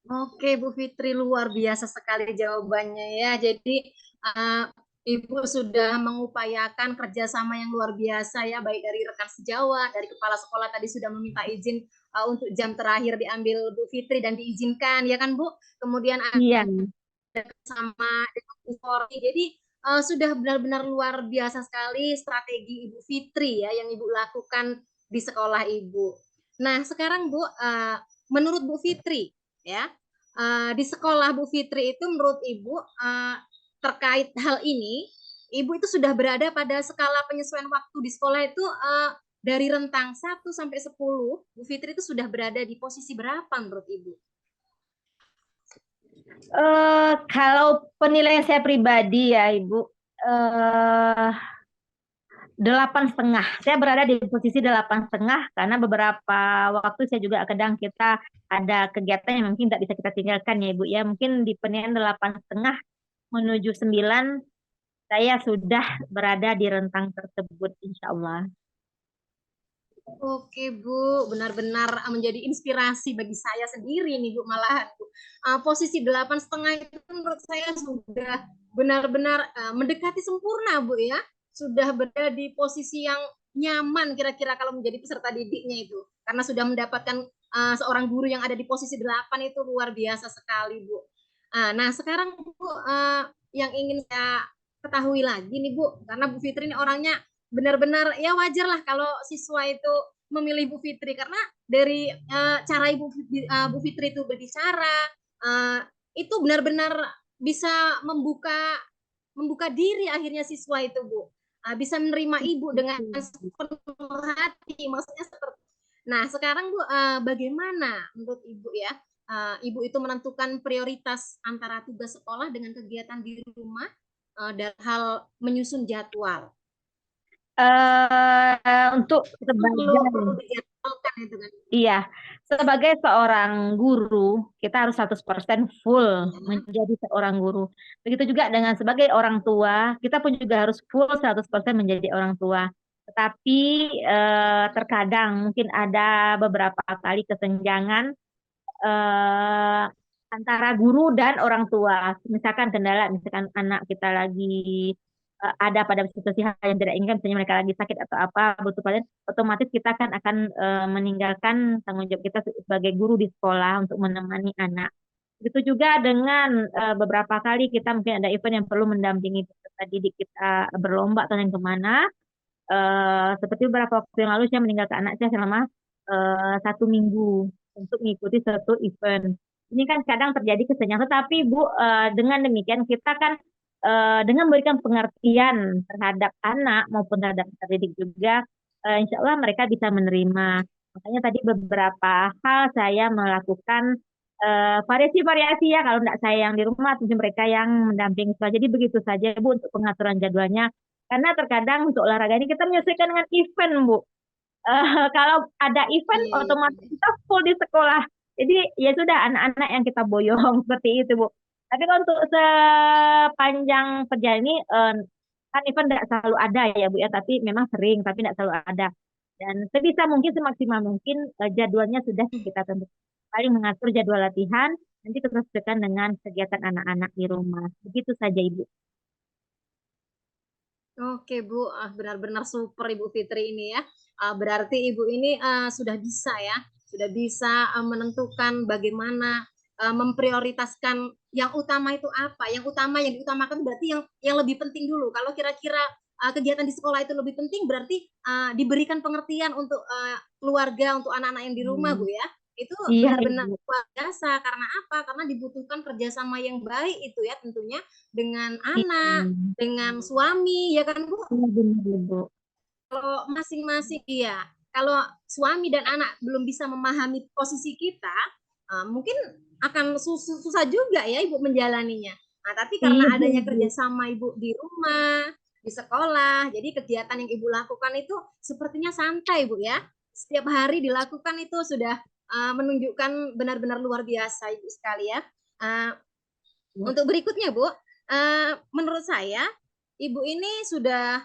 Oke, Bu Fitri, luar biasa sekali jawabannya ya. Jadi, uh, Ibu sudah mengupayakan kerjasama yang luar biasa ya, baik dari rekan sejawat, dari kepala sekolah tadi sudah meminta izin untuk jam terakhir diambil Bu Fitri dan diizinkan, ya kan Bu? Kemudian Iya. sama dengan Bu Forti. Jadi, sudah benar-benar luar biasa sekali strategi Ibu Fitri ya, yang Ibu lakukan di sekolah Ibu. Nah, sekarang Bu, menurut Bu Fitri, ya, di sekolah Bu Fitri itu menurut Ibu terkait hal ini, Ibu itu sudah berada pada skala penyesuaian waktu di sekolah itu dari rentang 1 sampai 10, Bu Fitri itu sudah berada di posisi berapa menurut Ibu? Kalau penilaian saya pribadi ya Ibu, 8,5. Saya berada di posisi 8,5 karena beberapa waktu saya juga kadang kita ada kegiatan yang mungkin tidak bisa kita tinggalkan ya Ibu ya. Mungkin di penilaian 8,5 menuju 9 saya sudah berada di rentang tersebut insya Allah. Oke Bu, benar-benar menjadi inspirasi bagi saya sendiri nih Bu, malahan Bu. Posisi 8,5 itu menurut saya sudah benar-benar mendekati sempurna Bu ya. Sudah berada di posisi yang nyaman kira-kira kalau menjadi peserta didiknya itu. Karena sudah mendapatkan seorang guru yang ada di posisi 8 itu luar biasa sekali Bu. Nah sekarang Bu, yang ingin saya ketahui lagi nih Bu, karena Bu Fitri ini orangnya benar-benar ya wajar lah kalau siswa itu memilih Bu Fitri karena dari cara Bu Fitri itu berbicara itu benar-benar bisa membuka diri akhirnya siswa itu Bu, bisa menerima Ibu dengan sepenuh hati, maksudnya seperti. Nah sekarang Bu, bagaimana menurut Ibu ya, Ibu itu menentukan prioritas antara tugas sekolah dengan kegiatan di rumah dalam hal menyusun jadwal? Untuk Perlu sebagai dijadwalkan itu kan. Iya, sebagai seorang guru, kita harus 100% full menjadi seorang guru. Begitu juga dengan sebagai orang tua, kita pun juga harus full 100% menjadi orang tua. Tetapi terkadang mungkin ada beberapa kali kesenjangan eh, antara guru dan orang tua. Misalkan kendala, misalkan anak kita lagi ada pada situasi hal yang tidak inginkan, misalnya mereka lagi sakit atau apa, butuh pelajaran, otomatis kita kan akan meninggalkan tanggung jawab kita sebagai guru di sekolah untuk menemani anak. Begitu juga dengan beberapa kali kita mungkin ada event yang perlu mendampingi peserta didik kita berlomba atau yang kemana, seperti beberapa waktu yang lalu saya meninggalkan anak saya selama 1 minggu untuk mengikuti suatu event. Ini kan kadang terjadi kesenjangan, tapi Bu, dengan demikian kita kan dengan memberikan pengertian terhadap anak maupun terhadap terdidik juga, insya Allah mereka bisa menerima. Makanya tadi beberapa hal saya melakukan variasi-variasi ya, kalau tidak saya yang di rumah, tentu mereka yang mendampingi. Jadi begitu saja Bu untuk pengaturan jadwalnya. Karena terkadang untuk olahraga ini kita menyesuaikan dengan event, Bu. Kalau ada event, Iya, iya, otomatis iya. kita full di sekolah. Jadi ya sudah anak-anak yang kita boyong seperti itu, Bu. Tapi kalau untuk sepanjang perjalanan ini, kan event tidak selalu ada ya, Bu ya. Tapi memang sering, tapi tidak selalu ada. Dan sebisa mungkin, semaksimal mungkin jadwalnya sudah kita tentukan. Paling mengatur jadwal latihan, nanti kita sesuaikan dengan kegiatan anak-anak di rumah. Begitu saja, Ibu. Oke Bu, benar-benar super Ibu Fitri ini ya. Berarti Ibu ini sudah bisa ya, sudah bisa menentukan bagaimana memprioritaskan yang utama itu apa. Yang utama yang diutamakan berarti yang lebih penting dulu. Kalau kira-kira kegiatan di sekolah itu lebih penting, berarti diberikan pengertian untuk keluarga, untuk anak-anak yang di rumah Bu ya. Itu Iya, benar-benar Ibu. luar biasa. Karena apa? Karena dibutuhkan kerjasama yang baik itu ya tentunya dengan anak, Iya, dengan suami ya kan Bu. iya, benar, Ibu. Kalau masing-masing iya, kalau suami dan anak belum bisa memahami posisi kita, mungkin akan susah juga ya Ibu menjalaninya. Nah, tapi karena Iya, adanya Ibu. kerjasama Ibu di rumah, di sekolah, jadi kegiatan yang Ibu lakukan itu sepertinya santai Bu ya. Setiap hari dilakukan itu sudah menunjukkan benar-benar luar biasa Ibu sekali ya. Untuk berikutnya Bu, menurut saya Ibu ini sudah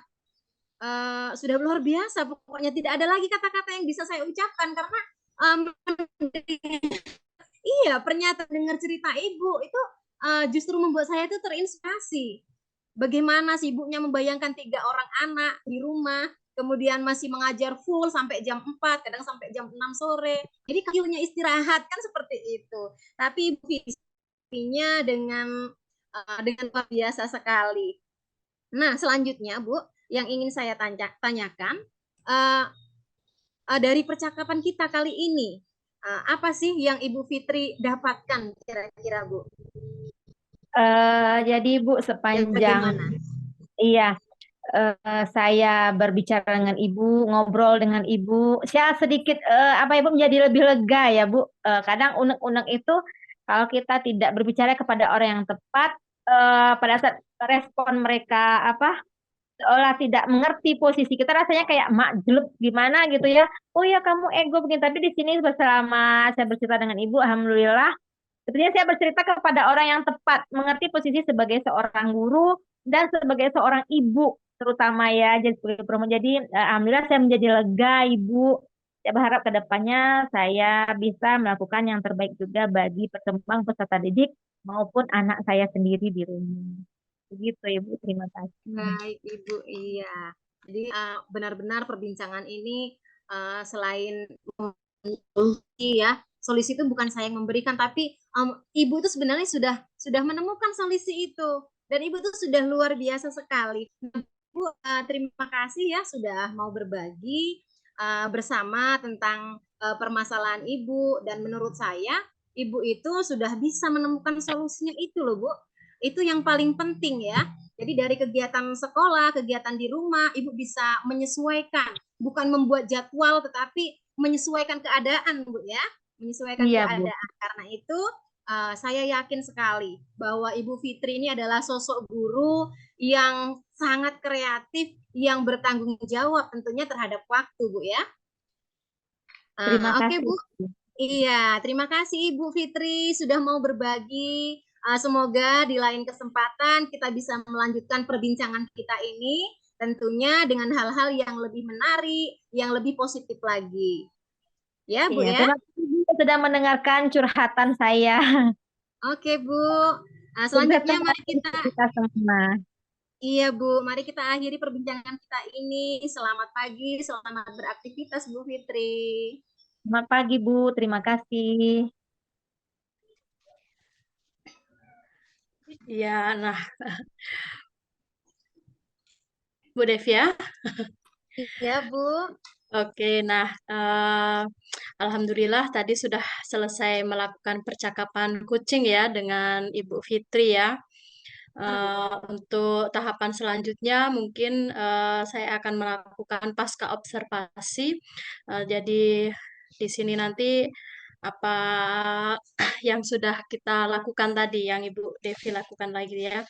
luar biasa, pokoknya tidak ada lagi kata-kata yang bisa saya ucapkan karena um, iya pernyataan dengar cerita ibu itu justru membuat saya itu terinspirasi. Bagaimana sibuknya membayangkan 3 orang anak di rumah, kemudian masih mengajar full sampai jam 4, kadang sampai jam 6 sore. Jadi akhirnya istirahat kan seperti itu. Tapi ibu visinya dengan luar biasa sekali. Nah, selanjutnya Bu, yang ingin saya tanyakan, uh, dari percakapan kita kali ini, apa sih yang Ibu Fitri dapatkan kira-kira Bu? Jadi Bu, sepanjang Bagaimana? iya saya berbicara dengan Ibu, ngobrol dengan Ibu, saya sedikit apa Ibu menjadi lebih lega ya Bu. Kadang unek-unek itu kalau kita tidak berbicara kepada orang yang tepat, pada saat respon mereka apa seolah tidak mengerti posisi kita, rasanya kayak makjlub gimana gitu ya. Oh ya kamu ego begini, tapi di sini selama saya bercerita dengan Ibu, alhamdulillah sebetulnya saya bercerita kepada orang yang tepat, mengerti posisi sebagai seorang guru dan sebagai seorang ibu, terutama ya, jadi sebagai perempuan. Jadi, alhamdulillah saya menjadi lega, Ibu. Saya berharap ke depannya saya bisa melakukan yang terbaik juga bagi perkembangan peserta didik maupun anak saya sendiri di rumah. Begitu, Ibu. Terima kasih. Baik Ibu, iya. Jadi benar-benar perbincangan ini selain solusi ya, solusi itu bukan saya yang memberikan, tapi Ibu itu sebenarnya sudah menemukan solusi itu. Dan Ibu itu sudah luar biasa sekali. Bu, terima kasih ya sudah mau berbagi bersama tentang permasalahan Ibu. Dan menurut saya, Ibu itu sudah bisa menemukan solusinya itu loh Bu. Itu yang paling penting ya. Jadi dari kegiatan sekolah, kegiatan di rumah, Ibu bisa menyesuaikan. Bukan membuat jadwal, tetapi menyesuaikan keadaan Bu ya. Menyesuaikan Iya, Bu. keadaan. Karena itu saya yakin sekali bahwa Ibu Fitri ini adalah sosok guru yang sangat kreatif, yang bertanggung jawab tentunya terhadap waktu, Bu ya. Terima Oke, kasih. Bu. Iya, terima kasih Ibu Fitri sudah mau berbagi. Semoga di lain kesempatan kita bisa melanjutkan perbincangan kita ini tentunya dengan hal-hal yang lebih menarik, yang lebih positif lagi. Ya, Bu Iya, ya. terima kasih Bu sudah mendengarkan curhatan saya. Oke, Bu. Sukses Selanjutnya mari kembali kita kita semua. Iya, Bu. Mari kita akhiri perbincangan kita ini. Selamat pagi, selamat beraktivitas, Bu Fitri. Selamat pagi, Bu. Terima kasih. Ya, nah, Bu Devia, Iya, Bu. Oke, nah alhamdulillah tadi sudah selesai melakukan percakapan kucing ya dengan Ibu Fitri ya. Untuk tahapan selanjutnya mungkin saya akan melakukan pasca observasi. Jadi di sini nanti apa yang sudah kita lakukan tadi, yang Ibu Devi lakukan lagi ya.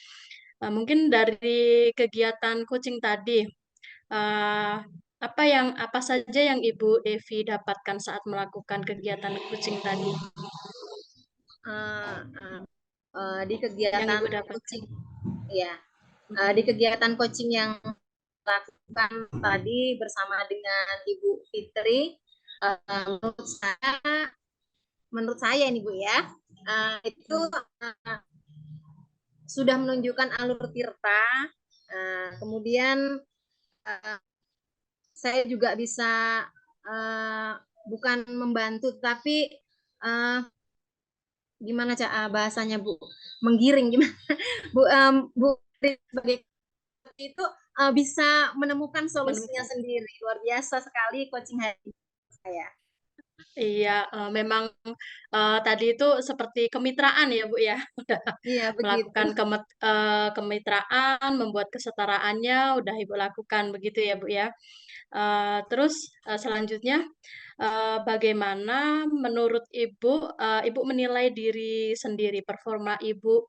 Mungkin dari kegiatan coaching tadi, eh, apa saja yang Ibu Devi dapatkan saat melakukan kegiatan coaching tadi? Uh, di Yang kegiatan Ibu dapatkan? coaching, ya, di kegiatan coaching yang lakukan tadi bersama dengan Ibu Fitri, menurut saya ini Bu ya, itu sudah menunjukkan alur tirta, kemudian saya juga bisa bukan membantu tapi gimana bahasanya Bu, menggiring gimana Bu sebagai itu bisa menemukan solusinya sendiri. Luar biasa sekali coaching hari ini saya. Iya, memang tadi itu seperti kemitraan ya Bu ya, udah Iya begitu. melakukan kemitraan, membuat kesetaraannya, udah Ibu lakukan begitu ya Bu ya. Terus selanjutnya, bagaimana menurut Ibu, Ibu menilai diri sendiri, performa Ibu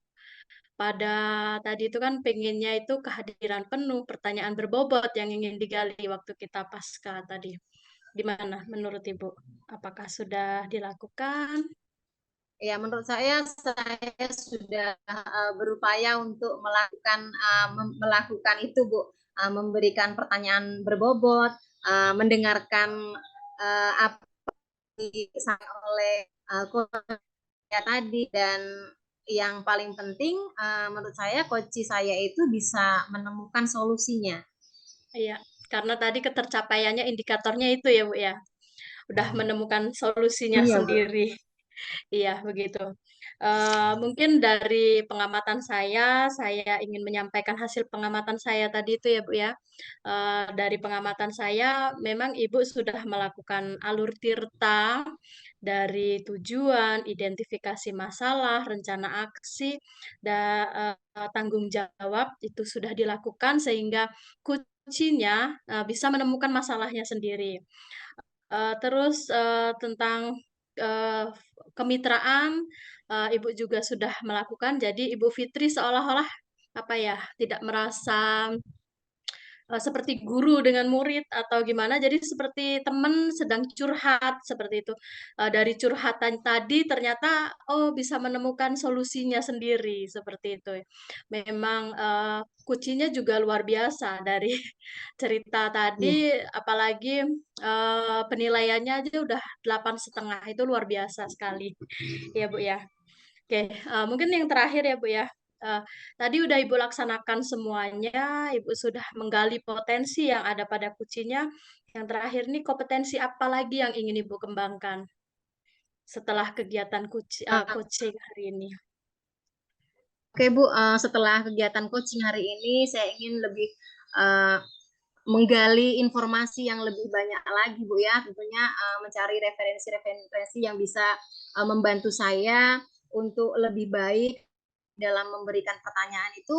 pada tadi itu kan pengennya itu kehadiran penuh, pertanyaan berbobot yang ingin digali waktu kita pasca tadi. Gimana menurut Ibu? Apakah sudah dilakukan? Ya, menurut saya sudah berupaya untuk melakukan itu, Bu. Memberikan pertanyaan berbobot, mendengarkan apa yang disampaikan oleh ya tadi, dan yang paling penting menurut saya coach saya itu bisa menemukan solusinya. Iya, karena tadi ketercapaiannya indikatornya itu ya, Bu ya. Udah menemukan solusinya Iya, Bu. sendiri. Iya, begitu. Mungkin dari pengamatan saya ingin menyampaikan hasil pengamatan saya tadi itu ya, Bu ya. Dari pengamatan saya, memang Ibu sudah melakukan alur tirta dari tujuan, identifikasi masalah, rencana aksi, dan tanggung jawab itu sudah dilakukan sehingga kuncinya bisa menemukan masalahnya sendiri. Terus tentang uh, kemitraan, Ibu juga sudah melakukan. Jadi Ibu Fitri seolah-olah apa ya, tidak merasa seperti guru dengan murid atau gimana. Jadi seperti teman sedang curhat seperti itu. Dari curhatan tadi ternyata bisa menemukan solusinya sendiri seperti itu. Memang kuncinya juga luar biasa dari cerita tadi, apalagi penilaiannya aja udah 8,5, itu luar biasa sekali ya Bu ya. Oke, mungkin yang terakhir ya Bu ya. Tadi udah Ibu laksanakan semuanya, Ibu sudah menggali potensi yang ada pada kucinya. Yang terakhir nih, kompetensi apa lagi yang ingin Ibu kembangkan setelah kegiatan coaching hari ini? Oke Bu, setelah kegiatan coaching hari ini saya ingin lebih menggali informasi yang lebih banyak lagi Bu ya, tentunya mencari referensi-referensi yang bisa membantu saya untuk lebih baik dalam memberikan pertanyaan itu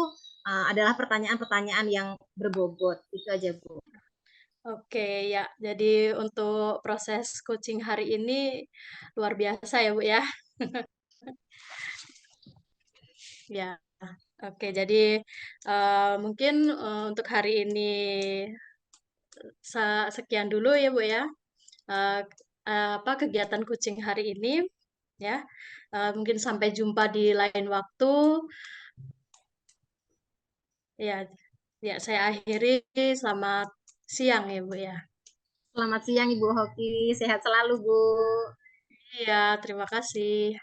adalah pertanyaan-pertanyaan yang berbobot. Itu aja Bu. Oke, ya. Jadi untuk proses coaching hari ini luar biasa ya Bu ya. Ya. Oke, jadi mungkin untuk hari ini sekian dulu ya Bu ya. Eh, apa kegiatan kucing hari ini ya. Mungkin sampai jumpa di lain waktu. Ya, ya saya akhiri. Selamat siang ya Bu ya. Selamat siang Ibu Hoki, sehat selalu Bu. Iya, terima kasih.